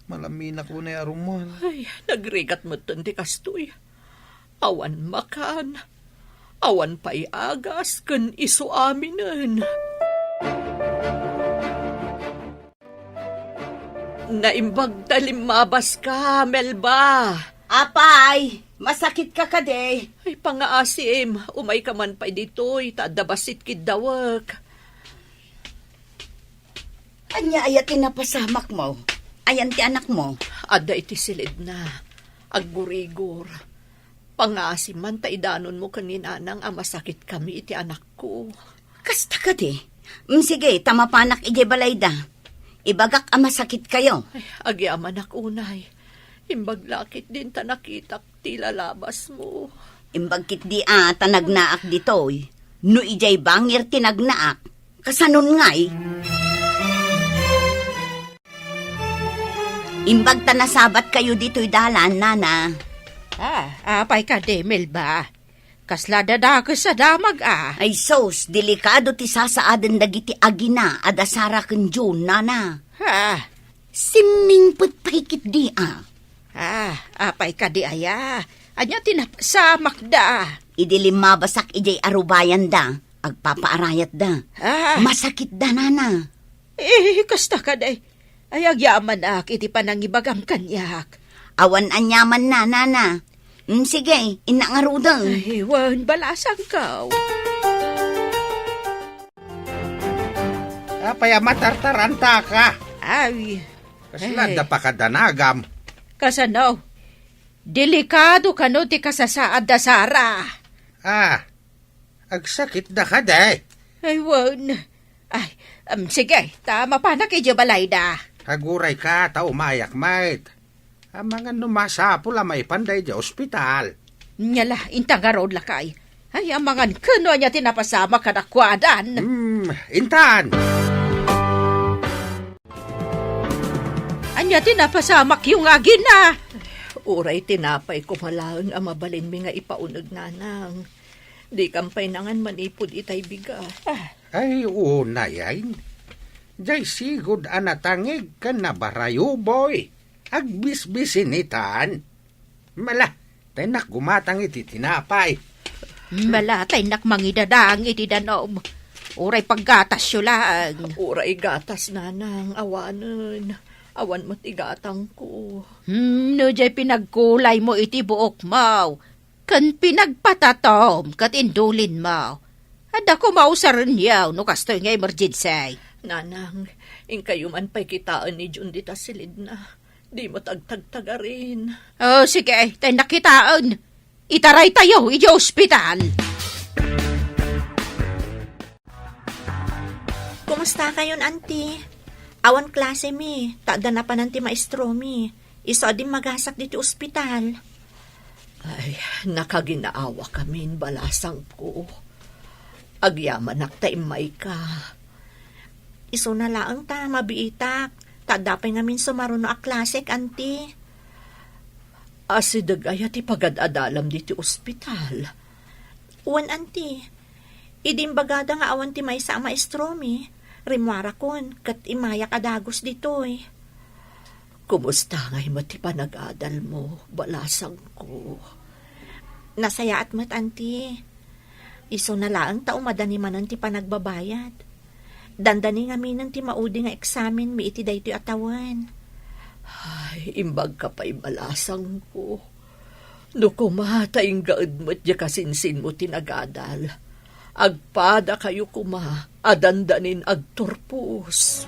Malaminak ko na arumon. Ay, nagrigat mo ti kastoy. Awan makan. Awan pa'y agas kan iso aminen. Naimbag talimabas ka, Melba. Apay, masakit ka kade. Ay, pangaasim. Umay ka man pa'y dito'y. Tadabasit kidawak. Anya ayat tinapasamak mo. Ayan ti anak mo. Ada iti silid na. Aggurigor. Pangasim man taidanon mo kanina nang masakit kami iti anak ko. Kasta ka di. Sige, tamapanak ije balayda. Ibagak masakit kayo. Ay, agi amanak unay. Imbaglakit din ta nakitak ti lalabas mo. Imbagkit di tanagnaak ditoy. No ijay bangir tinagnaak. Kasanon ngay. Imbag ta nasabat kayo dito'y dalan, nana. Apay ka de, Melba. Kasla dadaka sa damag Ay sos, delikado ti sasaaden dagiti agina adasara ken June, nana. Ha? Siming Naimpot pahikit di Apay ka di aya. Anya tinapasamak da. Idilim mabasak ijay arubayan da. Agpapaarayat da. Masakit da, nana. Kasta ka day. Ay, agyaman ak, iti panangibagam kanyak. Awan anyaman na, nana. Sige, inangaruda. Ay, wan, balasang ka. Apaya matartaranta ka. Ay, Kaslada pa kadanagam. kasanaw. Delikado ka no ti kasasaad da Sara. Agsakit da ka day. Ay, wan. Ay, sige, tama pa na kay balay da. Haguray ka, tao mayak mait. Ang mga numasapula may panday di ospital. Nyala, intang road lakay. Ay, ang mga kano niya tinapasama kadakwadan. Intan! Anya tinapasamak yung agina. Uray tinapay ko malang ang mabalin mi nga ipaunag nanang. Di kampay nangan manipod itay biga. Ay, una yan. Jay sigod anatangig ka na barayo, boy. Agbisbisinitan. Mala, tenak gumatang iti tinapay. Malatay nakmangidadang iti danom. Uray paggatas yun lang. Uray gatas nanang, awanan. Awan matigatang ko. No jay pinagkulay mo iti buok mo. Kan pinagpatatom kat indulin mo. Ada ko mausaran yaw no kastoy nga emergency. Nanang, kayo man pa'y kitaan ni Jun dita silid na. Di mo tagtagtagarin. Oh, sige, tayo nakitaan. Itaray tayo, iti ospital. Kumusta kayon, auntie? Awan klase mi. Tada na pa nanti maestro mi. Iso din magasak dito ospital. Ay, nakaginaawa kami, balasang ko. Agyaman naktaimay ka. Iso na laang ta, mabiitak. Tadapay ngamin sumaruno a klasek, auntie. Asidag ay ti pagad-adalam dito ospital. Uwan, auntie. Idimbagada nga awan ti may sa maestro mi. Rimwara kon, kat imayak adagos ditoy. Kumusta nga'y mati panag-adal mo, balasang ko? Nasaya at mat, auntie. Iso na laang tao madanimanan ti panagbabayad. Dandani nga minan ti maudi nga eksamen mi iti dayto atawan. Ay, imbag ka pa'y balasang ko. No kumataing gaad mo't ya kasinsin mo tinagadal. Agpada kayo kuma, adandanin agturpus.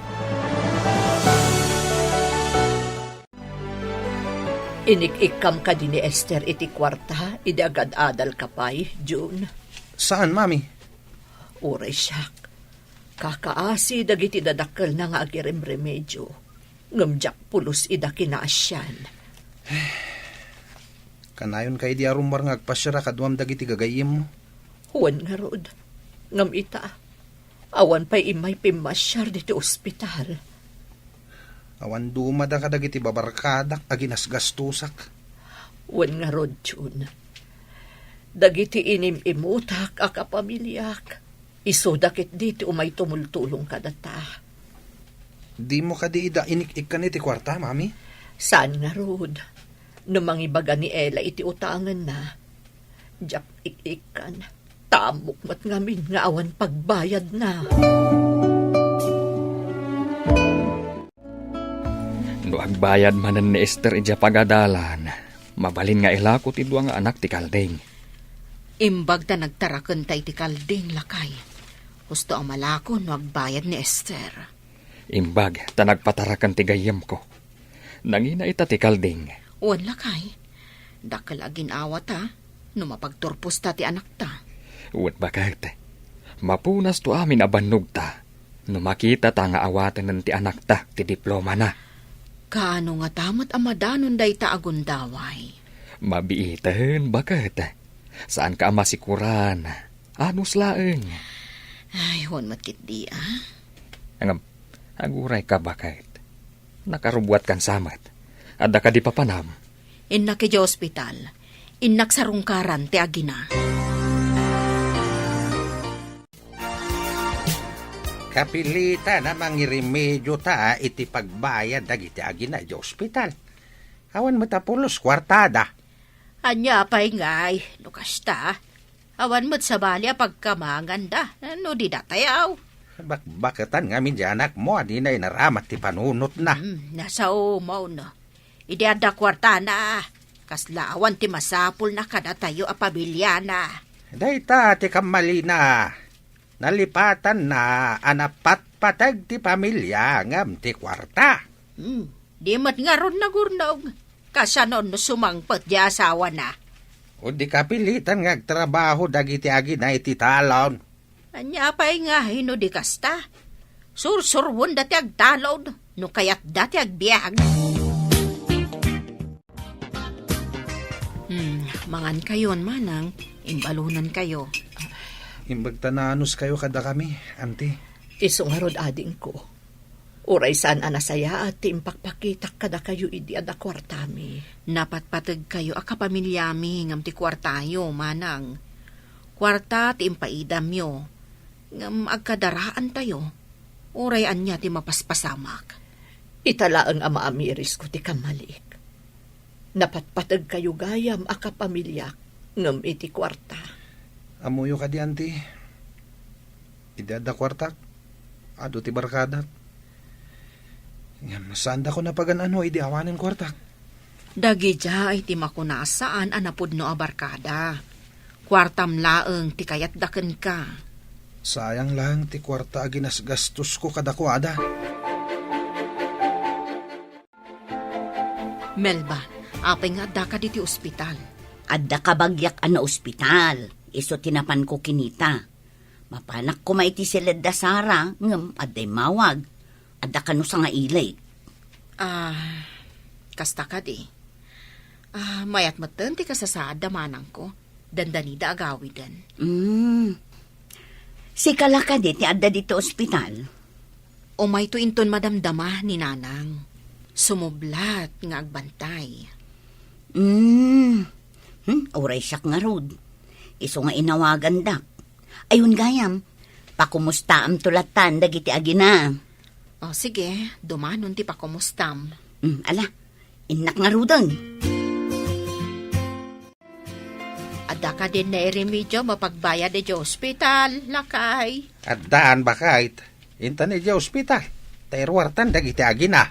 Inik-ikam ka din ni Esther iti kwarta, iti agad-adal ka pa'y, June. Saan, mami? Uray siyak. Kakaasi dagiti dadakkel na nga agirem remedyo. Ngamjak pulos ida kinaasyan. Kanayon kay di arumbar nga agpasyara kadwam dagiti gagayim mo. Huwan nga rod. Ngam ita. Awan pa'y imay pimasyar dito ospital. Awan dumada ka dagiti babarkadak aginas gastusak. Huwan nga rod, June. Dagiti inim-imutak akapamilyak. Isudakit diti umay tumultulong kadata. Di mo ka di ida inik-ik ka niti kwarta, mami? Saan nga rod? Numangibaga ni Ella iti utangan na. Diyak ik-ikan. Tamok mat ngamin nga awan pagbayad na. No agbayad manan ni Esther ija pagadalan, mabalin nga ilako ti duwa nga anak ti Kalding. Imbag ta nagtaraken tay ti Kalding lakay. Gusto ang malako no agbayad ni Esther. Imbag ta nagpatarakan ti gayem ko. Nangina ita ti Kalding. Uwan lakay. Dakal agin awat ta, no mapagturpos ta ti anak ta. Uwat bakit? Mapunas to amin abannog ta. No makita ta nga awatan ng ti anak ta ti diploma na. Kaano nga tamat amadanon day ta agundaway. Mabiiten bakit? Saan ka masikuran? Anus laeng. Ay, huwan matkit di Ang aguray ka bakit? Nakarubuat kan samat. Ada ka di papanam. Innak iti ospital. Innak sarungkaran ti agina. kapilita na mangiremedyo ta iti pagbayad dagiti agina di ospital. Awan matapulos kwartada. Anya pa'y ngay, lukas ta. Awan mo't sa bali pagkamangan da. No di datayaw. Bakatan nga min di anak mo, di na inaramat ti panunot na. Nasa umaw no. Ideada kwarta na. Kaslaawan ti masapul na kada tayo a pamilya na. Dayta ti kamali na. Nalipatan na anapat patag ti pamilya ngam ti kwarta. Di mat nga ron na gurnog. Kasanon no sumangpot di asawa na. O di kapilitan nga trabaho dagiti agi na iti talon. Anya pa'y nga hino di kasta. Sursurwon dati agtalon. No kayat dati agbiag. Mangan kayon manang. Imbalunan kayo. Imbagtananos kayo kada kami, auntie. Isungarod ading ko. Uray saan anasaya at timpakpakitak kada kayo idi ada kwartami. Napatpatag kayo a kapamilyami ngam ti kwartayo manang. Kwarta ti impaidam yo. Ngam agkadaraan tayo. Uray anya ti mapaspasamak. Italaang ama amiris ko ti kamalik. Napatpatag kayo gayam a kapamilyak ngam iti kwarta. Amuyo ka di, auntie. Idada kwartak. Ado ti barkadat. Saan da ko na paganano, idi awanin kwartak. Dagi dya ay ti makunasaan anapod no abarkada. Kwartam laeng ti kayat daken ka. Sayang lang ti kwarta aginas gastos ko kada kuada. Melba, apay nga da ka diti ospital. Adda kabagyak ana ospital. Iso tinapan ko kinita. Mapanak ko maiti silid da Sara, ngem adday mawag. Adda kano sa nga ilay. Kasta ka di. Mayat matan ti kasasaad da manang ko. Dandanida agawidan. Si kalaka di ti adda dito ospital. Umay to inton madamdama ni nanang. Sumublat nga agbantay. Oray siyak nga rod. Iso nga inawagan dak. Ayun gayam, pakumusta am tulatan dagiti agina. Sige, dumanon ti pakumustam. Ala, inak nga rodang. Ada ka din na remedyo mapagbayad di ospital, lakay. At daan bakait, intan di ospital. Tairwartan dagiti agina.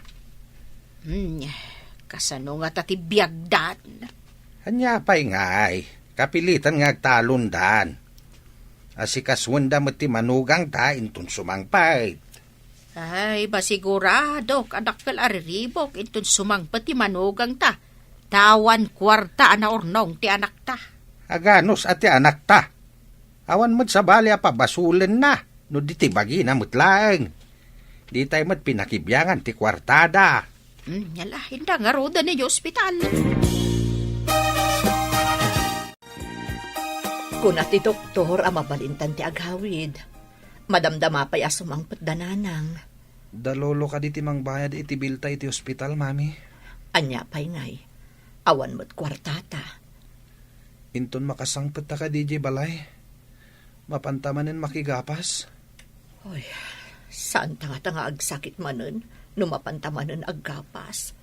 Kasano nga tatibiyagdan. Anya pa'y ngay, kapilitan nga agtalundan. Asikaswanda mo ti manugang ta intun sumangpait. Ay, basigurado, kadakkel ariribok, intun sumangpet ti manugang ta. Tawan kwarta ana ornong ti anak ta. Aganos at ti anak ta. Awan mo't sa bali pabasulen na, no di ti bagi na mutlaeng. Di tayo mo't pinakibyangan ti kwartada. Yala, hindi nga roda ni ospital. Kuna ti doktor ang mabalintan ti aghawid. Madamdama pa'y asumangpet dananang. Dalolo ka di timang bayad iti bilta iti ospital, mami. Anya pa'y ngay. Awan mo't kwartata. Inton makasangpet ta ka DJ balay. Mapantamanin makigapas. Oy, saan tanga agsakit manen, numapantamanen aggapas.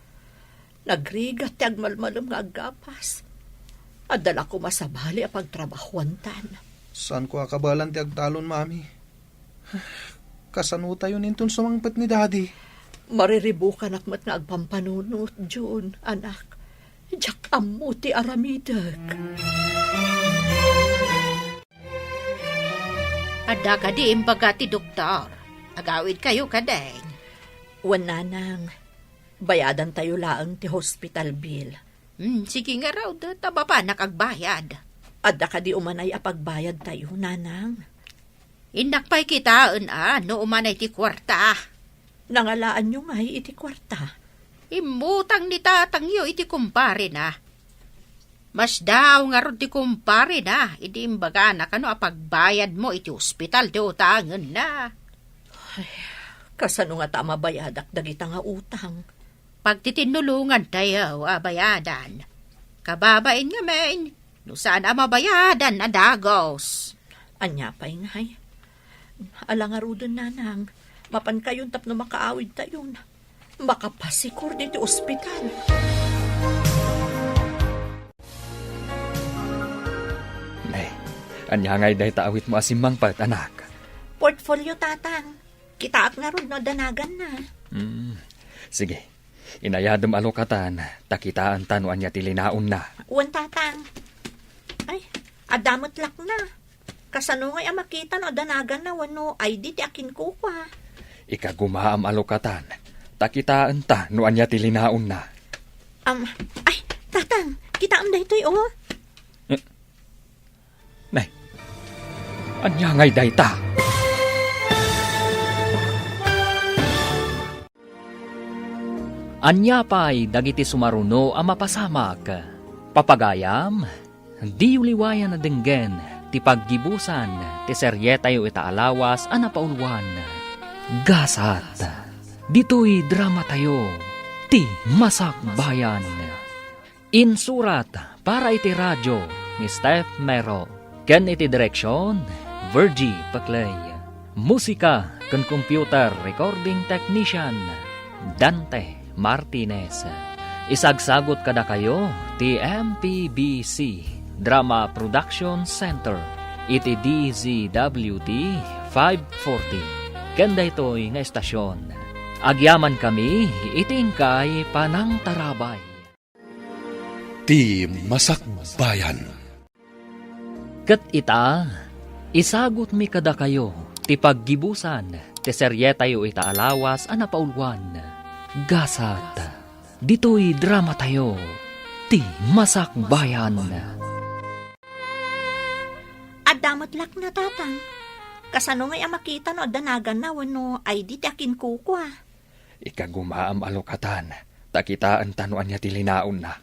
Nagrigat ti agmalmalom nga aggapas. Adala ko masabali a pagtrabahuantan. Saan ko akabalan ti agtalon, mami? Kasanuta yun inton sumangpet ni daddy. Mariribukan akmat nga agpampanunot, June, anak. Diyak amu ti aramidag. Ada ka di imbaga ti doktor. Agawid kayo kadeng. Wananang, bayadan tayo laang ti hospital bill. Sige nga raw, taba pa nakagbayad. Adda ka di umanay apagbayad tayo, nanang. Inakpay kitaan no umanay ti kwarta. Nangalaan nyo nga iti kwarta. Imutang ni tatang yo iti kumpare na. Mas daw nga ron ti kumpare na. Idi imbaga na kano apagbayad mo iti ospital ti utangan na. Ay, kasano nga tama bayadak dagita nga utang. Pagtitinulungan tayo, bayadan. Kababain nga men, no saan mabayadan na dagos. Anya pa'y ngay. Alangarudan nanang, mapan kayon tapno makaawid tayon. Makapasikur dito ospital. Nay, anyangay day taawit mo asimang pat, anak. Portfolio tatang. Kitaak nga rod no danagan na. Sige, inayadam alokatan, takitaan tanuan niya tilinaon na. Uwan tatang. Ay, adamot lak na. Kasano ngay makita no danagan na wano ID ti akin kuha. Ikagumaam alokatan, takitaan ta nuan niya tilinaon na. Ay, tatang, kitaam da ito'y oh. Nay, anyangay day ta. Anya pa'y dagiti sumaruno ang mapasamak. Papagayam, di uliwayan na denggen, ti paggibusan, ti seryetayo itaalawas ang napaulwan. Gasat, dito'y drama tayo, ti masakbayan. Insurat para iti radyo ni Steph Mero. Ken iti direksyon, Virgie Paclay. Musika ken computer recording technician, Dante Martinez. Isagsagot kada kayo ti MPBC Drama Production Center iti DZWD 540. Kanda ito'y nga estasyon. Agyaman kami itingkay panang tarabay. Ti Masakbayan. Ket ita, isagot mi kada kayo ti paggibusan ti seryetayo itaalawas a napaulwan. Gasat, dito'y drama tayo, ti masakbayan. Adamot lak na tatang. Kasano ngay makita no danagan na wano ID ti akin kuha. Ikagumaam alokatan, takitaan tanuan niya tilinaon na.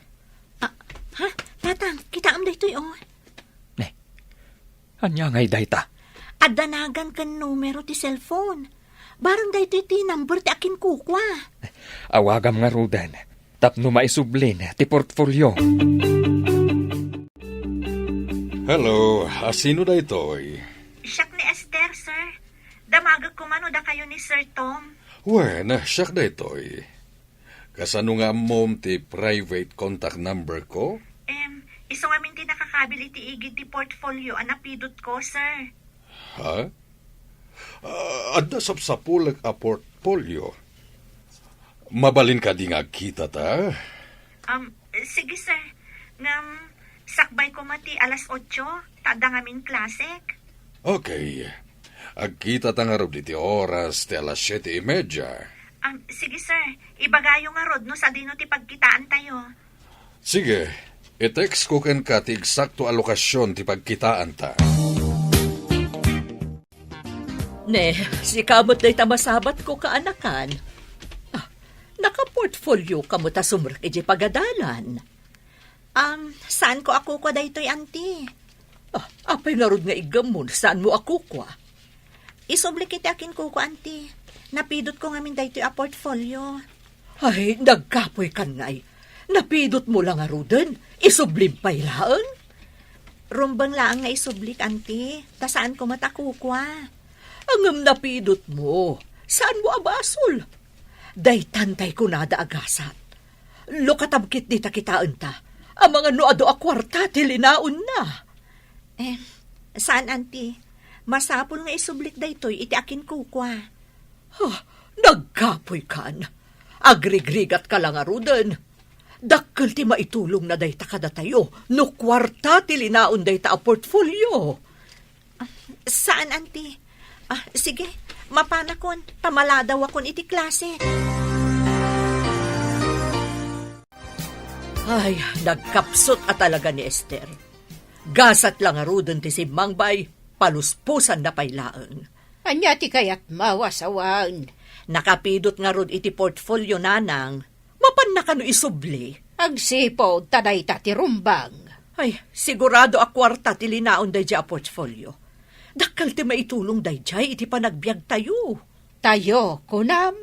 Ha? Tatang, kitaam da ito'y oh. Anyangay dayta. Adanagan kan numero ti cellphone. Barang da ito'y ti number ti akin kuha. Awagam nga rudan, tapno maisublin ti portfolio. Hello, sino da ito'y? Siyak ni Esther, sir. Damagag ko man o da kayo ni Sir Tom. Wen, siyak da ito'y. Kasano nga mom ti private contact number ko? Iso nga min ti nakakabil iti igid ti portfolio anapidot ko, sir. Ha? Adda sapsapulag a portfolio. Mabalin ka di nga kita ta? Sige, sir. Ngam, sakbay ko mati alas 8, tada nga min klasek. Okay. Agkita ta nga rod iti oras ti alas 7:30. Sige, sir. Ibagayo nga rod no sa dino ti pagkitaan tayo. Sige. I-text ko ken ka ti eksakto alokasyon ti pagkitaan ta. Ne, si kamot day tamasabat ko kaanakan. Naka-portfolio kamot ta sumrak iti pagadalan. Saan ko ako ko daytoy, auntie? Apay nga rod nga igamon, saan mo ako kwa? Isublik iti akin kuko, auntie. Napidot ko ngamin daytoy a portfolio. Ay, nagkapoy kan ngay. Napidot mo lang nga roden, isublim pa'y laan. Rumbang laang nga isublik, auntie. Ta saan ko matakukwa? Angam napidot mo, saan mo abasol? Day tantay ko nada agasat. Lokatabkit di takitaan ta. Ang mga noado a kwarta tilinaon na. Saan, auntie? Masapul nga isublik daytoy iti akin kukwa. Nagkapoy kan. Agrigrigat ka lang arudan. Dakkel ti maitulong na day ta kada tayo. No kwarta tilinaon day ta a portfolio. Saan, auntie? Sige, mapanakon. Tamaladaw akon iti klase. Ay, nagkapsot at talaga ni Esther. Gasat lang arudan ti si Mangbay, paluspusan na paylaan. Anya ti kayat mawasawan. Nakapidot nga rod iti portfolio nanang, mapan na kano isubli. Agsipo taday ti rumbang. Ay, sigurado a kwarta ti linaon day a portfolio. Dakkal ti maitulong day jay iti panagbiag tayo. Tayo, kunam?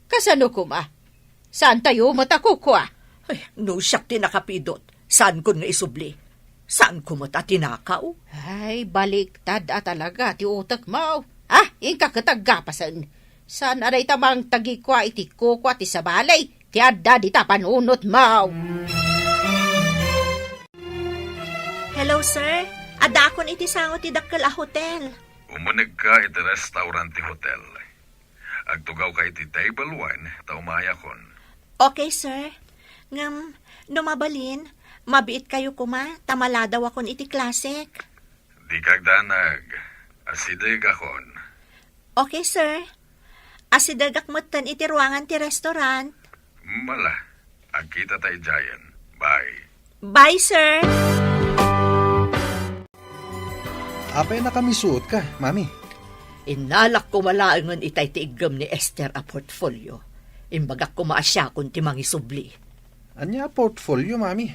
Kasano kuma? Saan tayo matakukwa? Ay, no siyak ti nakapidot. Saan ko nga isubli? Saan ko mata tinakaw? Ay, baliktad talaga ti utak mo. Yung kakatagapasan. Saan aray tamang tagikwa iti kukwa ti sa balay? Ti adda di ta panunot mau. Hello, sir. Ada akon iti sango ti dakkel a hotel. Umunag ka iti restaurant ti hotel. Agtugaw ka iti table 1, ta umaya kon. Okay, sir. Ngam, numabalin, mabiit kayo kuma, tamala daw akon iti classic. Di kagdanag, asidig akon. Okay, sir. Asidagak motan iti ruangan ti restaurant. Mala, agkita tayo Jayan. Bye. Bye, sir. Apay na kami suot ka, mami. Inalak ko malaangon itay ti igam ni Esther a portfolio. Imbagak ko maasya kung ti mangisubli. Anya portfolio, mami.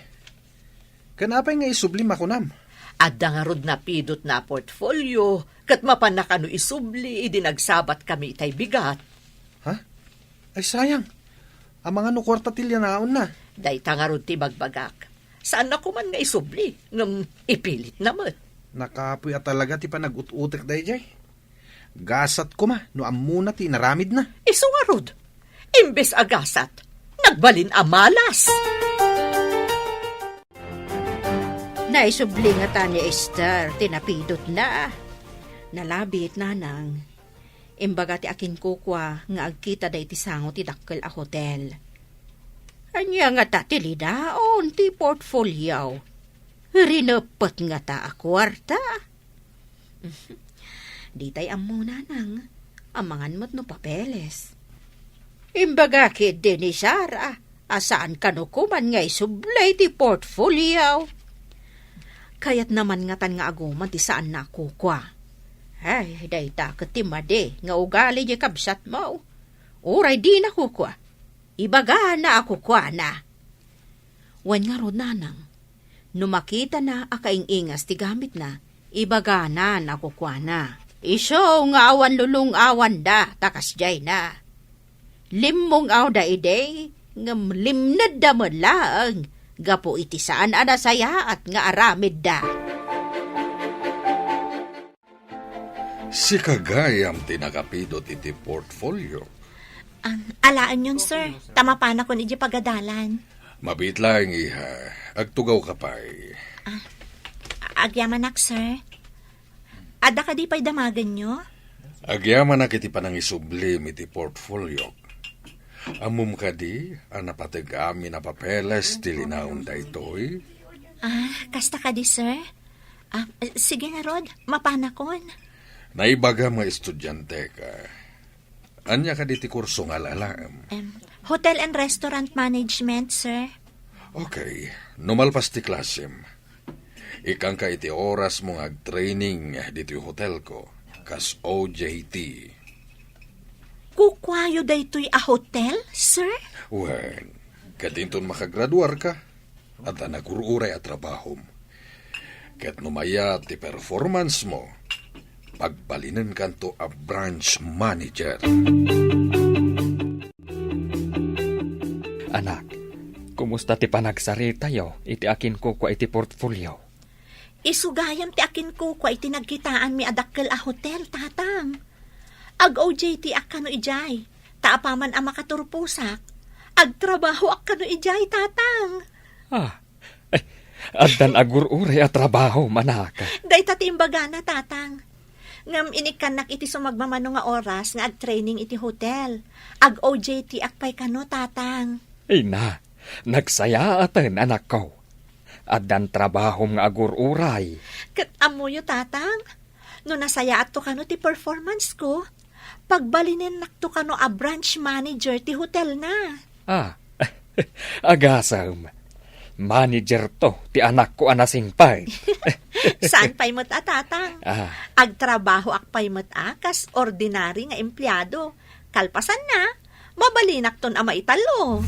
Kanapay nga isublim ako nam. Adda nga rod na pidot na portfolio, kat mapanakano isubli, idinagsabat kami itay bigat. Ha? Ay sayang. Ang mga nukwarta tilya naon na. Day nga rod ti bagbagak. Saan ako man nga isubli, ngam ipilit naman. Nakapuya talaga ti panag-utek day jay. Gasat ko ma, no amuna ti naramid na. Iso nga rod, imbes agasat, nagbalin amalas. Naisubli nga ta ni Esther, tinapidot na. Nalabit nanang. Imbaga ti akin kukwa nga agkita day ti sango ti dakkel a hotel. Anya nga ta ti lidaon ti portfolio. Rinapot nga ta a kwarta. Di tay ammo nanang, amangan mo't no papeles. Imbaga kid din ni Sarah, asaan kanukuman nga isublay ti portfolio. Kayat naman nga tan nga aguman ti saan na kukwa. Ay, day ta katimade nga ugali di kabsat mo. Uray di na kukwa. Ibaga na ako kwa na. Wan nga ro nanang, numakita na akaingingas ti gamit na, ibaga na nakukwa na. Iso nga awan lulong awan da, takas jay na. Limong aw da ide, ngam limnad da mo lang. Gapo iti saan anasaya at nga aramid da. Si kagayam tinakapidot iti portfolio. Ang alaan yun, sir. Tama pa na ko ni pagadalan. Mabit lang iha, agtugaw ka pa'y. Agyamanak, sir. Ada ka di pa'y damagan nyo? Agyaman na kiti panang isublim iti portfolio. Amum ka di, anapatag amin na papeles tilinaon da ito'y. Kasta ka di, sir. Sige nga, Rod. Mapanakon. Naibaga mga estudyante ka. Anya ka di ti kurso nga lalaam. Hotel and Restaurant Management, sir. Okay, numalpas ti klasim. Ikang ka iti oras mong ag-training dito hotel ko, kas OJT. Kukwayo da ito'y a hotel, sir? Wen, kadinton makagraduar ka, at nagururay at trabahom. Kat numaya ti performance mo, pagbalinan kanto a branch manager. Anak, kumusta ti panagsarita yo, iti akin kukwa iti portfolio? Isugayam ti akin kukwa iti nagkitaan mi adakkel a hotel, tatang. Ag-OJT akano ijay, taapaman ang makaturpusak. Agtrabaho akano ijay, tatang. Addan agururay at trabaho, manaka. Day tatimbaga na, tatang. Ngam inikanak iti sumagmamano nga oras nga ag-training iti hotel. Ag-OJT akpay kano, tatang. Ina, nagsaya atan anak ko. Addan trabaho nga agururay. Kat amuyo, tatang. No nasaya at to kano ti performance ko, pagbalinin nakto kano a branch manager ti hotel na. Agasam. Manager to, ti anak ko anasing pay. Saan pa'y mo't tatang? Agtrabaho akpay mo't kas ordinary nga empleyado. Kalpasan na, mabalinak ton ama italo.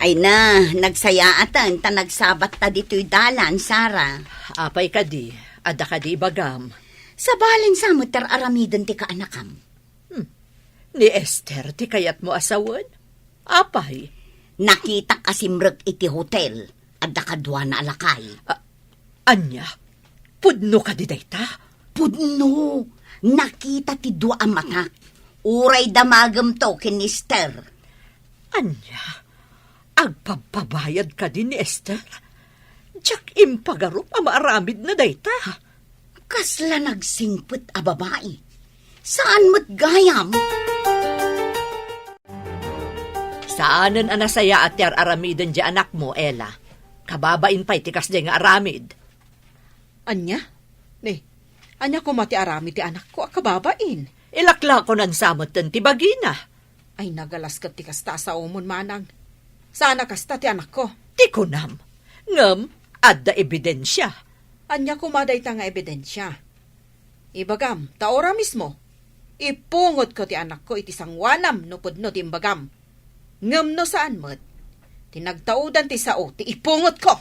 Ay na, nagsayaatan ta nagsabat ta dito'y dalan, Sara. Apay ka di, ada ka di bagam. Sa balin sa mo aramidan ti kaanakam. Ni Esther ti kayat mo asawan? Apay. Nakita kasimrek iti hotel, ada kadwa na alakay. Anya, Pudno ka di dayta. Pudno, nakita ti dua ang mata. Uray damagam to ken Esther. Anya, agpapabayad ka din ni Esther. Diyak impagarup ang maaramid na dayta. Kasla nagsingpet a babae. Saan mo't gayam? Saanan anasaya at yar aramidan di anak mo, Ella? Kababain pa'y tikas di nga aramid. Anya? Ne, anya ko mati arami ti anak ko, akababain. Ilakla ko nan samot den ti bagina. Ay nagalas ka ti kasta sa umon manang. Sana kasta ti anak ko. Ti kunam. Ngam, adda ebidensya. Anya kumaday ta nga ebidensya. Ibagam, taora mismo. Ipungot ko ti anak ko iti sangwanam no pudno ti imbagam. Ngam no saan mo't. Tinagtaudan ti sao, ti ipungot ko.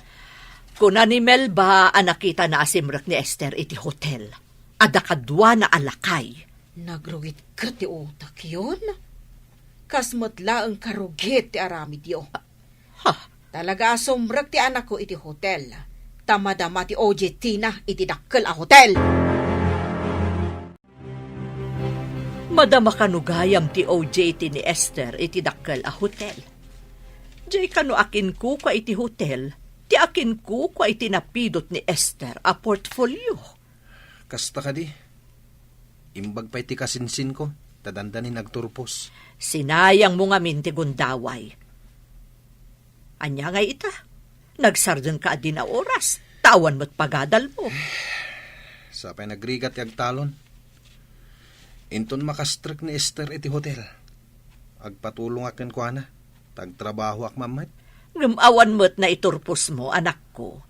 Kuna ni Melba anakita na asimrak ni Esther iti hotel. Adda kadwa na alakay. Nagrugit ka ti utak yun? Kasmot laang karugit ti aramid yo. Ha? Talaga asumrak ti anak ko iti hotel. Tamadama ti OJT na iti dakkel a hotel. Madama kanugayam ti OJT ni Esther iti dakkel a hotel. Jay kanu akin ko ka iti hotel, ti akin ko ka iti napidot ni Esther a portfolio. Kasta ka di. Imbag pa'y ti kasinsin ko, tadandanin nagturpos. Sinayang mo nga minti gundaway. Anya nga ita, nagsardan ka din na oras, tawan mo't pagadal mo. Sa pa'y nagrigat yag talon. Inton makastrik ni Esther iti hotel. Agpatulong akin ko ana, tagtrabaho ak mamat. Ngamawan mo't na iturpos mo, anak ko.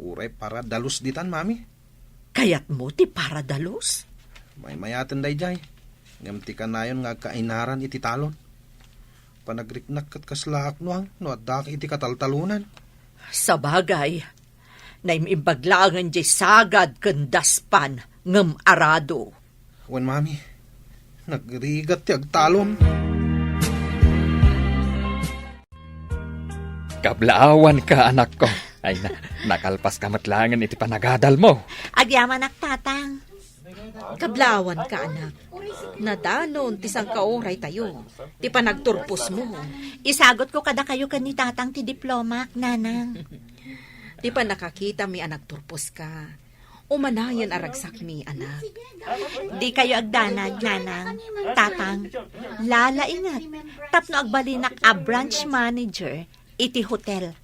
Uray para dalus ditan, mami. Kayat mo ti para dalos. May mayaten day jay. Ngam ti kanayon nga kainaran iti talon. Panagriknak kat kaslaak nuang, no addak iti kataltalunan. Sa bagay, naimimbaglangan jay sagad kandaspan ngam arado. Wan mami, nagrigat ti agtalon. Kablaawan ka, anak ko. Ay, nakalpas ka matlangan iti panagadal mo. Agyaman ak tatang. Kablawan ka, anak. Nadanon, tisang kaoray tayo. Ti panagturpos mo. Isagot ko kada kayo kan ni tatang ti diploma, nanang. Di pa nakakita mi anak turpos ka. Umanayan aragsak mi, anak. Di kayo agdanag, nanang. Tatang, lala ingat. Tapno agbalinak a branch manager iti hotel.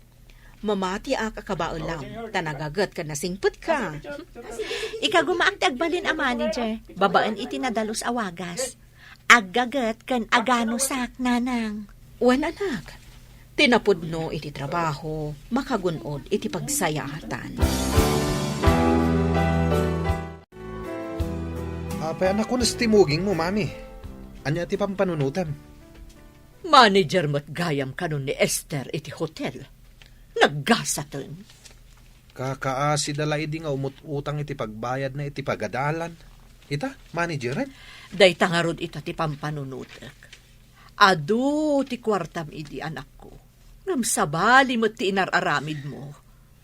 Mamati ak akabaulam. Tanagagat ka na singput ka. Ikagumaak ti agbalin a manager, babaan iti nadalos awagas. Aggagat kan agano sak, nanang. Wan, anak. Tinapudno iti trabaho, makagunod iti pagsayatan. Apay anak ko nastimuging mo, mami. Anya ti pampanunutan. Manager mo't gayam kanon ni Esther iti hotel. Naggasatan. Kakaasi dala idi nga umututang iti pagbayad na iti pagadalan. Ita, manageran. Day tangarod ita ti pampanunutek. Adu ti kwartam idi anak ko. Ngam sabali mo't ti inararamid mo.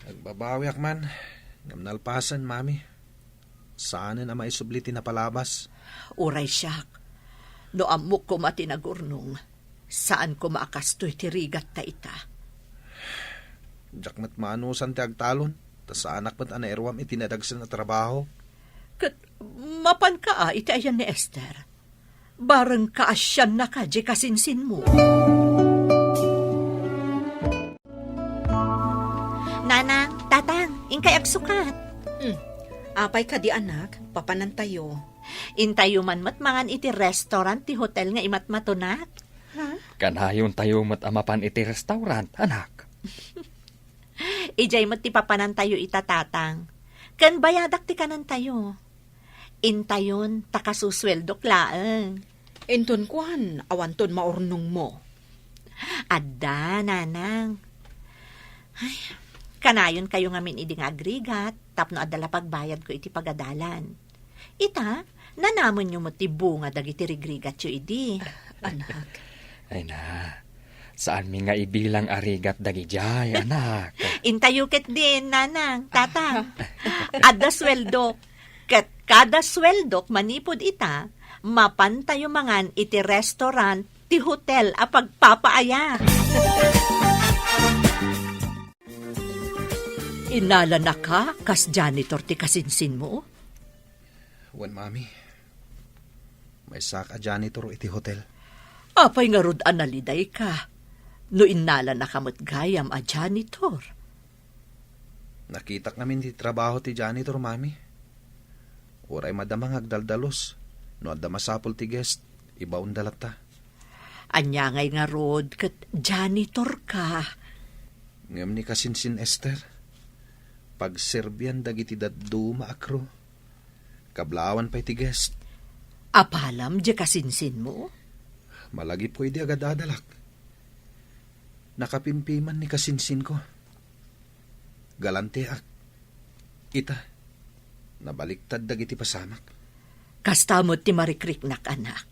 Nagbabawi ak man. Ngam nalpasan, mami. Saan na maisubli na palabas? Uray siyak. No amok ko matinagurnong. Saan ko maakastoy ti rigat ta ita. Diyak mat maanusan ti agtalon. Tas sa anak mat anairwam itinadagsan na trabaho. Kat mapan ka iti ayan ni Esther. Barang kaasyan na ka di kasinsin mo. Nanang, tatang, ingkay agsukat. Apay ka di, anak, papanan tayo. Intayo man mangan iti restaurant ti hotel nga imat matunat. Kanayon tayo matamapan iti restaurant, anak. Ijay mat ti papanan tayo itatatang. Kan bayadak ti kanan tayo. Intayon takasusweldok laeng. Enton kuan, awanton maurnong mo. Adda, nanang. Ay, kanayon kayo ngamin idi nga agrigat, tapno adala pagbayad ko iti pagadalan. Ita, nanamon nyo mo ti bunga dagiti rigrigat yo idi. Anak. Ay na, saan mi nga ibilang arigat dagijay, anak? Intayukit din, nanang, tatang. Ada sweldo. Ket kada sweldok manipod ita, mapantayo mangan iti restaurant, ti hotel a pagpapaaya. Inala na ka, kas janitor ti kasinsin mo? Wan, mami. May saka janitor iti hotel. Apay nga rod analiday ka. No inala na kamot gayam a janitor. Nakitak namin ti trabaho ti janitor, mami. Oray madamang agdaldalos. No adda masapol ti guest, ibaon dalata. Anya ngay nga rod, kat janitor ka. Ngam ni kasinsin Esther. Pag serbian dagiti daddo maakro. Kablawan pa iti guest. Apalam di kasinsin mo? Malagi po idi agad adalak. Nakapimpiman ni kasinsin ko. Galante ak. Ita. Nabaliktad dagiti pasamak. Kastamot ti marikriknak anak.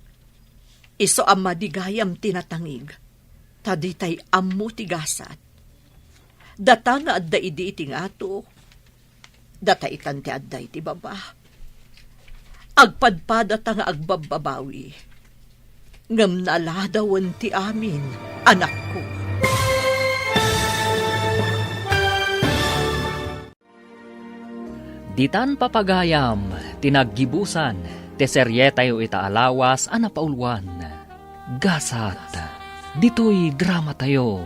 Iso ang madigayam tinatangig. Taditay ammo ti gasat. Data nga adda idi iti ngato. Data ikan ti adda iti baba. Agpadpadata nga agbababawi. Ngam naladawan ti amin, anak ko. Ditan papagayam, tinaggibusan, teserye tayo itaalawas, anapaulwan. Gasat, dito'y drama tayo,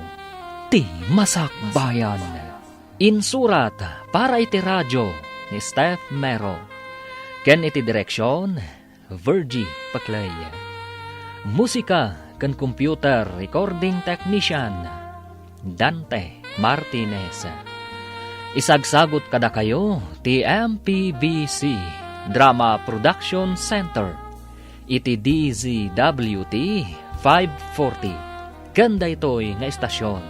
ti Masakbayan. Insurat para iti radyo ni Steph Mero. Ken iti direksyon, Virgie Paclay. Musika ken computer recording technician, Dante Martinez. Isagsagot kada kayo ti MPBC Drama Production Center iti DZWT 540 kanda ito'y nga istasyon.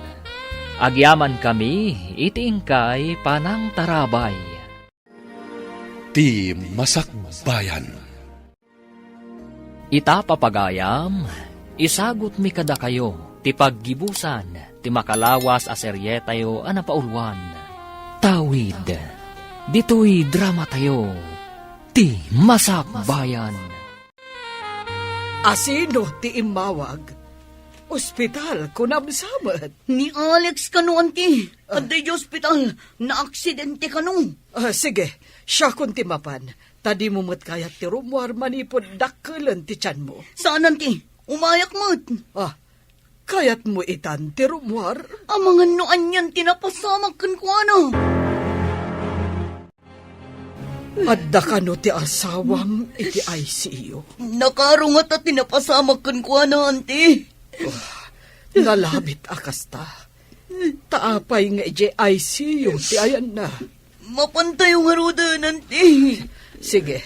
Agyaman kami iti ingkay Panang Tarabay. Ti Masakbayan. Ita papagayam, isagot mi kada kayo ti paggibusan ti makalawas a serye tayo anapaulwan. Tawid, dito'y drama tayo, ti Masakbayan. Asino ti imawag? Ospital, kunamsamat. Ni Alex kanu, anti. Aday di ospital. Na-aksidente kanu. Sige, siya kun ti mapan. Tadi mo mat kayat ti rumwar manipod dakkelan ti tiyan mo. Saan, anti? Umayak mo't. Kayat mo itan ti rumwar? Amangan no anyan tinapasamak kan ko ano. Adda ka no ti asawam iti ICU. Nakarungat at tinapasamak kan ko ano, anti. Nalabit akasta. Taapay nga iti ICU ti ayan na. Mapantay yung haruda, anti. Sige,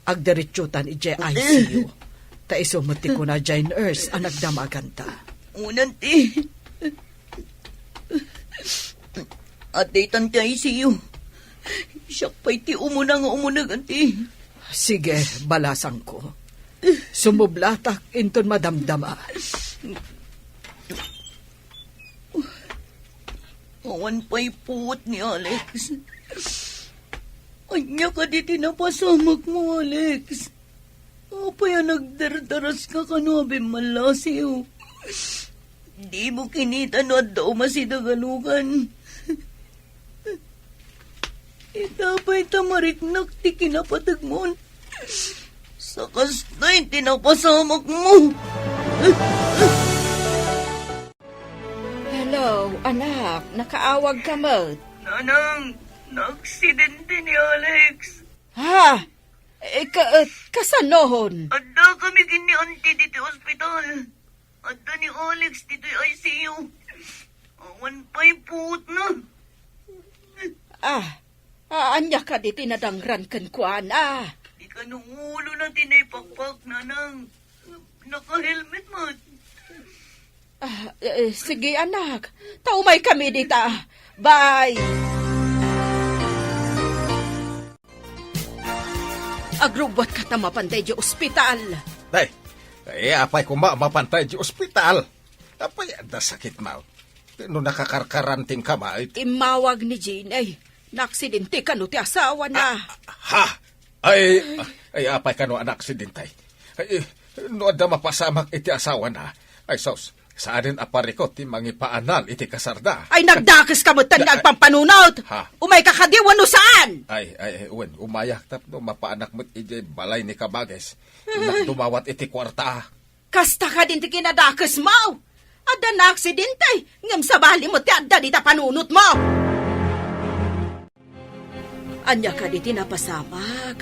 agdiritsutan iti ICU. Taiso mati ko na dyan nurse ang nagdamaganta. Unanti. At daytan ti ICU. Siya pa'y ti umunang anti. Sige, balasang ko. Sumublatak inton madamdama. Awan pa'y puot ni Alex. Anya ka di tinapasamak mo, Alex. Apaya nagdardaras ka kanabi malasiw. Di mo kinita no at daw masidagalugan. Itapay tamariknak ti kinapatag mo. Sakas na'y tinapasamak mo. Hello, anak. Nakaawag ka mo. Nanang, na-aksidente ni Alex. Ha? Kasanohon? Adda kami gini anti dito ospital. Adda ni Alex dito ICU. Awan pa'y puot na. Anya ka di tinadangran kan kuan, Di ka nung ulo na tinaypakpak, nanang. Naka-helmet mo. Sige, anak. Taumay kami dita. Bye! Agrubot ka ta mapantay di ospital. Day, apay ko mapantay di ospital. Apay, ada sakit mo. No nakakarkaranting ka, mait. Imawag ni Jane ay naaksidente ka no ti asawa na. Ha? Ay, apay ka no anak aksidentay. Ay, no ada mapasamak iti asawa na. Ay, sos, saan aparikot ti mangipaanal iti kasarda. Ay nagdakis ka mo tan nagpampanunot. Ha? Umay kakadiwan no saan? Ay, uwan, umayak tap no mapaanak mo iti balay ni Kabages. Dumawat iti kwarta. Kasta ka din ti kinadakis mo. Ada na aksidente. Ngam sabali mo ti adda di ta panunot mo. Anya ka di tinapasamak.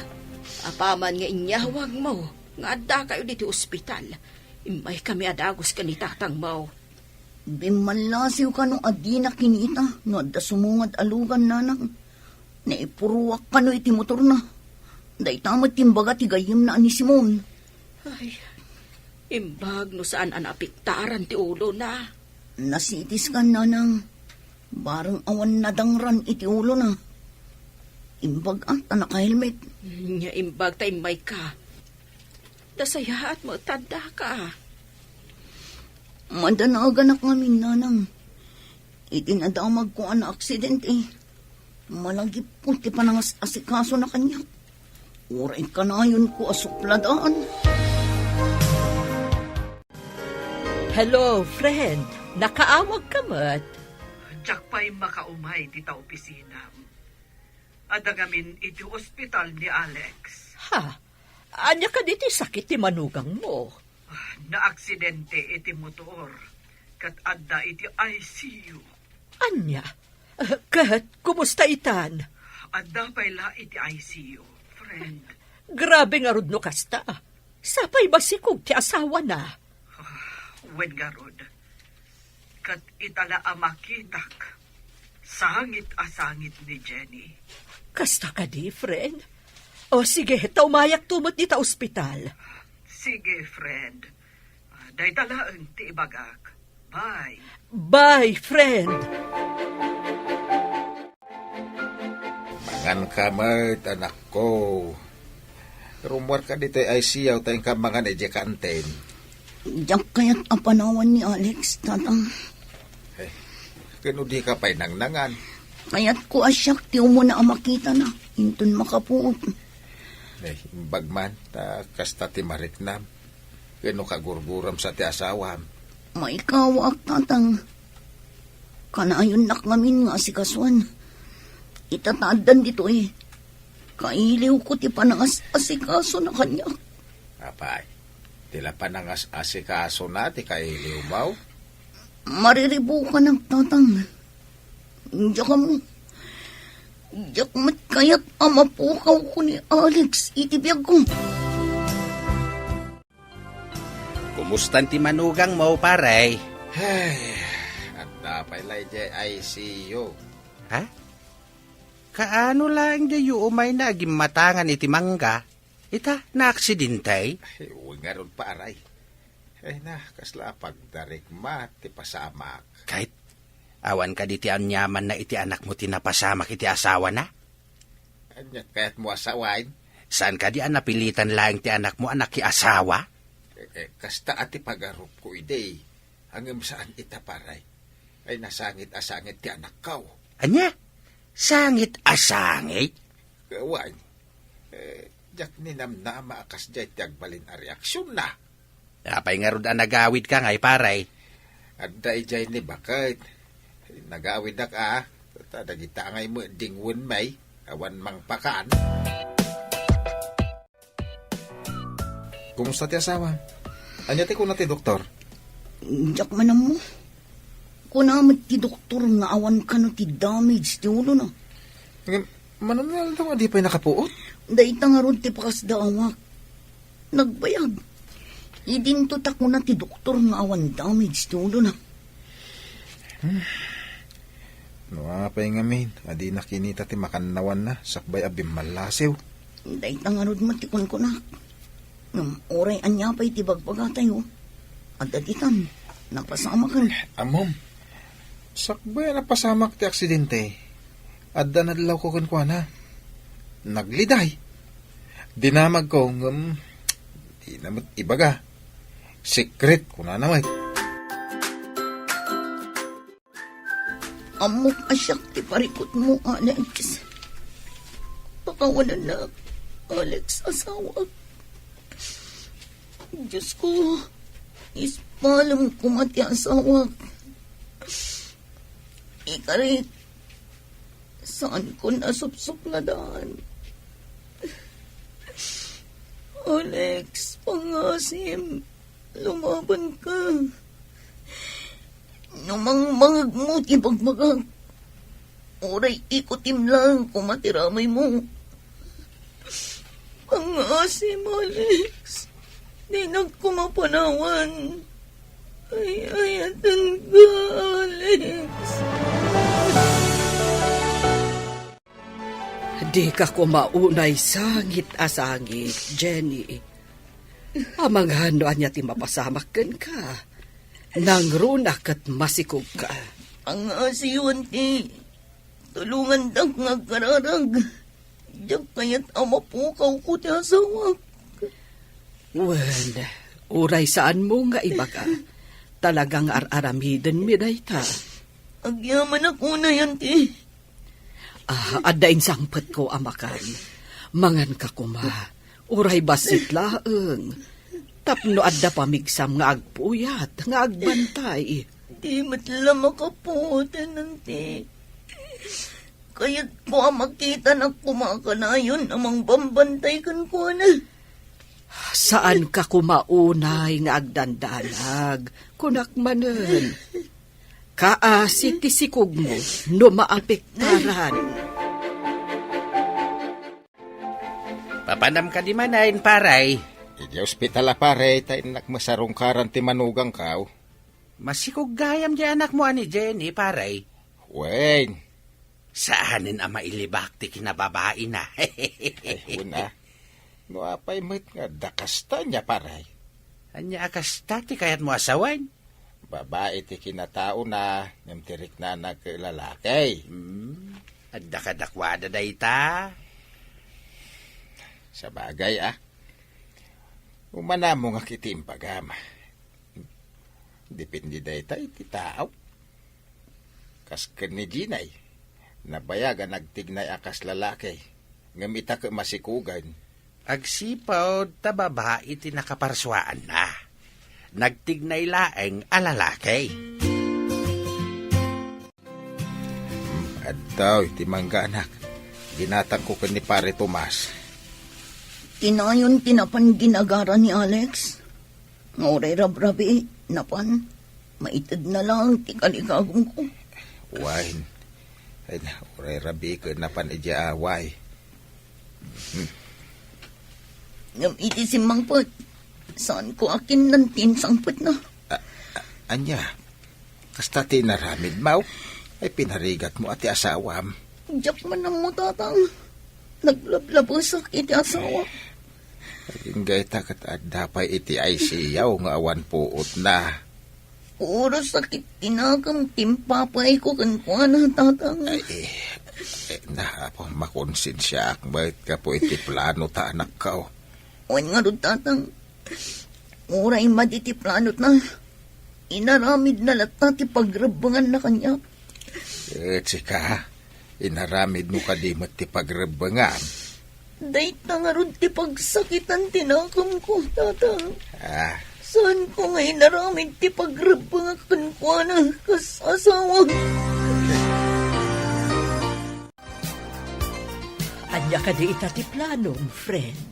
Apaman nga inyawag mo. Nga adda kayo di ti ospital. Imay kami adagos ka ni tatang mo. Bimalasiw ka nung adi na kinita, no adda sumungad alugan nanang. Naipuruwak ka no iti motor na. Day tamat timbaga ti gayim na ani Simon. Ay, imbag no saan anapiktaran ti ulo na. Nasitis ka nanang. Barang awan nadangran iti ulo na. Imbag at naka-helmet. Nya imbag ta imay ka. Dasayaat mo, tanda ka. Madanagan ngamin nanang. Itinadamag ko ang aksidente. Malagip po ti panangas asikaso na kanya. Uray ka na yun ko asupladaan. Hello, friend. Nakaawag ka mat? Diyak pa'y makaumay di ta opisina. Adagamin iti ospital ni Alex. Ha? Anya ka diti sakit ti manugang mo? Naaksidente iti motor. Kat adda iti ICU. Anya? Kat, kumusta itan? Adda pa'yla iti ICU, friend. Grabe nga rod no kasta. Sapay basikog ti asawa na. Wen garod. Kat itala amakitak. Sangit ni Jenny. Kasta ka di, friend? O sige, taumayak tumot di ta ospital. Sige, friend. Day talaan ti ibagak. Bye. Bye, friend. Mangan ka, mait, anak ko. Rumor ka dito ay siyaw tayong kamangan ejekanten. Diyak kaya't apanawan ni Alex, tatang. Kano di ka pa'y nangnangan. Kaya't ko asyak ti umuna ang makita na. Intun makapuot. Imbag man, kasta ti mariknam. Kano kagurguram sa ti asawam. Maikawak, tatang. Kanayon nak ngamin nga asikasuan. Itataadan dito eh. Kailiw ko ti panangas asikaso na kanya. Apay, tila panangas asikaso na ti kailiw maw. Mariribo ka ng tatang. Diyak mo. Diyak mat kaya't amapukaw ko ni Alex. Itibiyag ko. Kumusta ti manugang mo, paray? Ay, anda pala ICU. Ha? Kaano lang dayo umay na gimatangan iti mangga? Ita, na-aksidentay? Ay, huwag nga ron, paray. Ay na, kasla pagdarik ti pasamak. Kahit awan ka di ti anyaman na iti anak mo tinapasamak iti asawa na? Anyat kaya't mo asawain? Saan ka di napilitan lang ti anak mo anak ki asawa? Kasta ati pagarup ko ide. Hanggang saan itaparay? Ay nasangit-asangit ti anak kaw. Anya? Sangit-asangit? Kawan. Jak ninamnama akas jay ti agbalin a reaksyon na. Apay nga ron nagawid ka ngay paray. Adda ijay ni bakit. Nagawid na ka. Tadagita ngay mo dingwon may. Awan mang pakaan. Kumusta ti asawa? Anya ti kuna ti doktor? Diyak man mo. Kunamit ti doktor nga awan ka no ti damage ti ulo na. Manunal daw di pa'y nakapuot? Daita nga ron ti pakas daawak. Nagbayag. Idinto tako na ti doktor nga awan damage ti ulo na. Nuapay nga min, adi nakinita ti makanawan na, sakbay abim malasiw. Daita nga ron matikon ko na. Oray anya pa'y ti bagbagatay o. At aditan, napasama ka. Amom, sakbay napasamak ti aksidente. Adda nadlaw ko kunkwana. Nagliday. Dinamag ko, di naman ibaga. Secret ko na naman. Amok asyak ti parikot mo, Alex. Pakawanan na, Alex, asawa. Diyos ko, ispalam ko mati asawa. Ikarit, saan ko nasupsup na daan? Alex, pangasim, lumaban ka. Numangmangag mo, tibagmagag. Oray ikutim lang kung matiramay mo. Pangasim, Alex. Di nagkumapanawan. Ay, ayatan ka, Alex. Di ka kumaunay sangit asangit, Jenny. Amang hanoan niya ti mapasamakan ka. Nang runak at masikog ka. Ang asiyon ti. Tulungan dak nga kararag. Diyak kaya't amapukaw ko ti asawak. Well, uray saan mo nga iba ka. Talagang ar-aramiden mi day ta. Agyaman ako na yan ti. Adain sangpet ko amakan. Mangan ka kuma. Uray basit laeng. Tapno adda pamigsam nga agpuyat, nga agbantay. Di matla makaputan nanti. Kaya't ko makita na kumakanayon amang bambantay kan ko na. Saan ka kumaunay nga agdandanag, kunak manen. Kaasi tisikog mo, no maapektaran. Papanam ka di manayin, paray. Di ospital pare, tayo nakmasarungkaran ti manugang kaw. Masikog gayam di anak mo ani Jenny, paray. Wen. Saanin ang mailibak ti kinababae na. Una. No apay met nga dakasta niya, paray. Anya akasta ti kayat mo asawan? Babae ti kinatao na namtirik na naglalaki. Agdakadakwada da ita. Sa bagay umana mo nga kitim pagama. Depende da ita iti tao. Kasken ni Ginay. Nabayagan nagtignay akas lalaki. Ngamita ka masikugan. Agsipaw ta babae ti nakaparswaan na. Nagtignay laeng alalaki. Adtaw iti mangga anak. Ginatang ko ni pare Tomas. Tinayon tinapan ginagara ni Alex. Ngoray rabrabi, napan. Maitid na lang, tikaligagong ko. Wine. Ay, oray rabi ko napan ija away. Ngam iti simangpot. Saan ko akin ng tinsangpot na? Anya, kasta tinaramid mau, ay pinarigat mo ati asawam. Diyak man ang mo tatang. Naglablabos iti asawa. Ingay takat at dapay iti ay siyaw nga awan puot na. Puro sakit tinagam timpapay ko kankwana tatang. Po makonsensya akbait ka po iti plano ta anak ka. Wan nga rin tatang. Uray maditi planot na. Inaramid na lata ti pagrabangan na kanya. Tsika, inaramid mo ka di ti pagrabangan. Dayta nga rin ti pagsakitan tinakam ko, tatang. Ah, Saan ko nga inaramid ti pagrabangan kankwana kas asawa. Anya ka di ita ti planong, friend.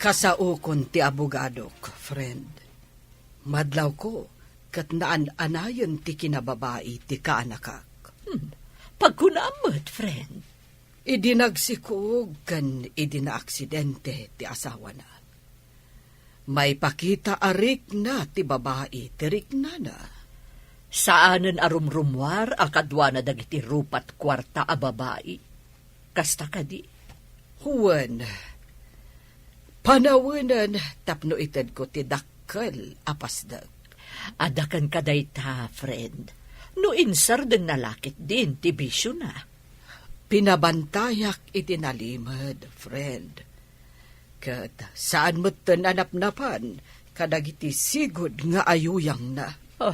Kasaukon ti abogadok, friend. Madlaw ko, kat naan-anayon ti kinababae ti kaanakak. Pagkunamot, friend. Idinagsikog kan idinaaksidente ti asawa na. May pakita arik na ti babae ti riknana. Saanen arumrumwar akadwa na dagiti rupat kwarta a babae. Kasta kadi. Huwan, panawanan tapno ited ko ti dakkel apasdag. Adakan kaday ta, friend. No insar deng nalakit din, ti bisyo na. Pinabantayak itinalimad, friend. Kat saan mo't tananap-napan, kadagiti sigod nga ayuyang na. Oh,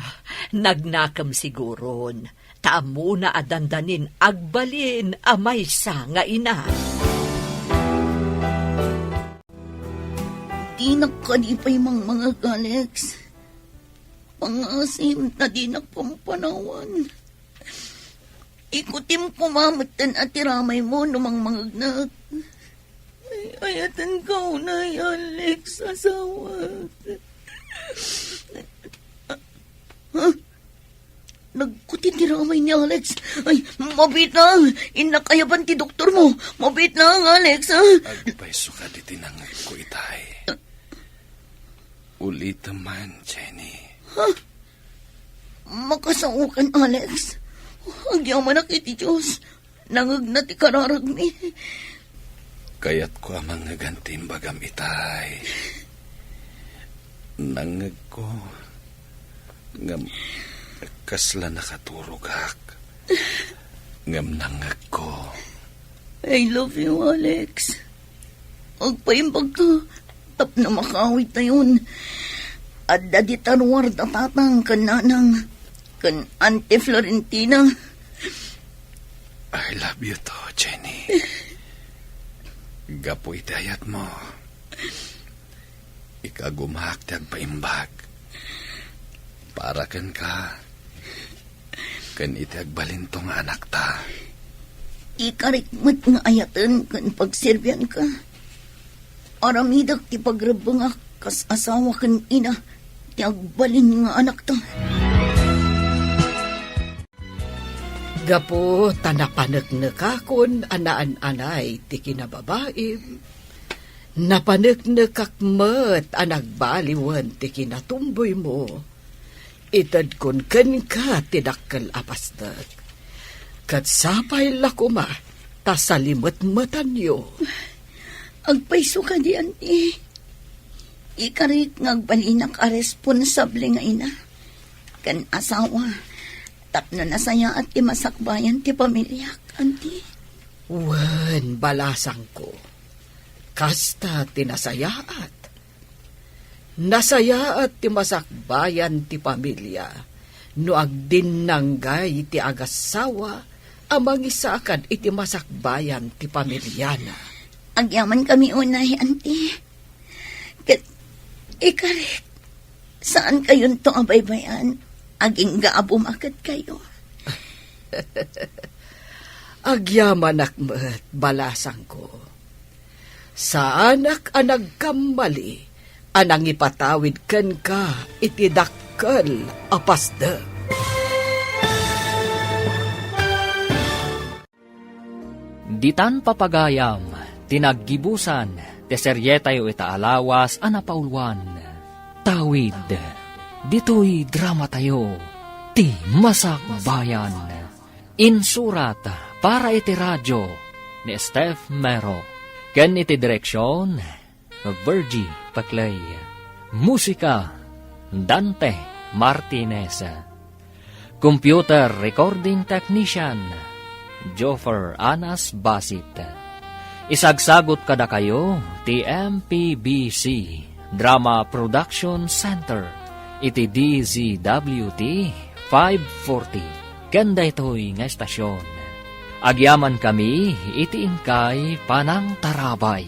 nagnakam siguron. Taamo na adandanin agbalin amay sa nga ina. Di nakalipay mga Alex. Pangasim na di nagpampanawan. Ikutim kumamatan at tiramay mo numang mangagnak. Ay, ayatan ka unay, Alex, asawa. Nagkutitiramay ni Alex. Ay, mabit na. Inakayaban ti doktor mo. Mabit na, Alex, ha? Agpay suka di tinangay ko itay. Ulit man, Jenny. Ha? Makasaukan, Alex. Agyaman na kiti Diyos. Nangag na ti kararagmi. Kaya't ko amang nagantim bagam itay. Nangag ko. Ngam, kasla nakaturugak. Ngam nangag ko. I love you, Alex. Agpaimbag ka. Tap na makawit na yun. At daditarwar na tatang kananang kan Auntie Florentina. I love you to, Jenny. Gapo itayat mo. Ikagumahak ti agpaimbag. Para kan ka. Kan iti agbalintong anak ta. Ikarikmat nga ayatan kan pagserbian ka. Aramidak ti pagrabangak kas asawa kan ina. Ti agbalin nga anak ta. Gapo, tanapanagnakakon, anaan-anay, ti kinababaim. Napanagnakakmat, anagbaliwan, ti kinatumboy mo. Itad kon ken ka, tinakkel apasdag. Kat sapay lakuma, tasalimot-matan yo. Agpaiso ka di, Auntie. Ikarit ngagbalinak a responsable nga ina. Kan asawa. Tapno na saya at imasakbayan ti pamilyak, Auntie. Wen, balasang ko. Kasta tinasayaat. Nasayaat ti masakbayan ti pamilya. No agdinanggay ti agasawa, amang isakad iti masakbayan ti pamilyana. Agyaman kami unay, Auntie. Kat, ikarit, saan kayon to abaybayan? Aging gaabumakat kayo. Agyaman akmet, balasang ko. Sa anak anag kamali, anang ipatawid ken ka, itidakkel apasda. Ditan papagayam, tinaggibusan, teseryetayo itaalawas, anapaulwan. Tawid, dito'y drama tayo, ti masakbayan. Insurat para iti radyo ni Steph Mero. Ken iti direksyon, Virgie Paclay. Musika, Dante Martinez. Computer Recording Technician, Joffer Anas Basit. Isagsagot kada kayo, ti MPBC Drama Production Center. Iti DZWT 540. Kanda ito'y nga estasyon. Agyaman kami, iti ingkay panang tarabay.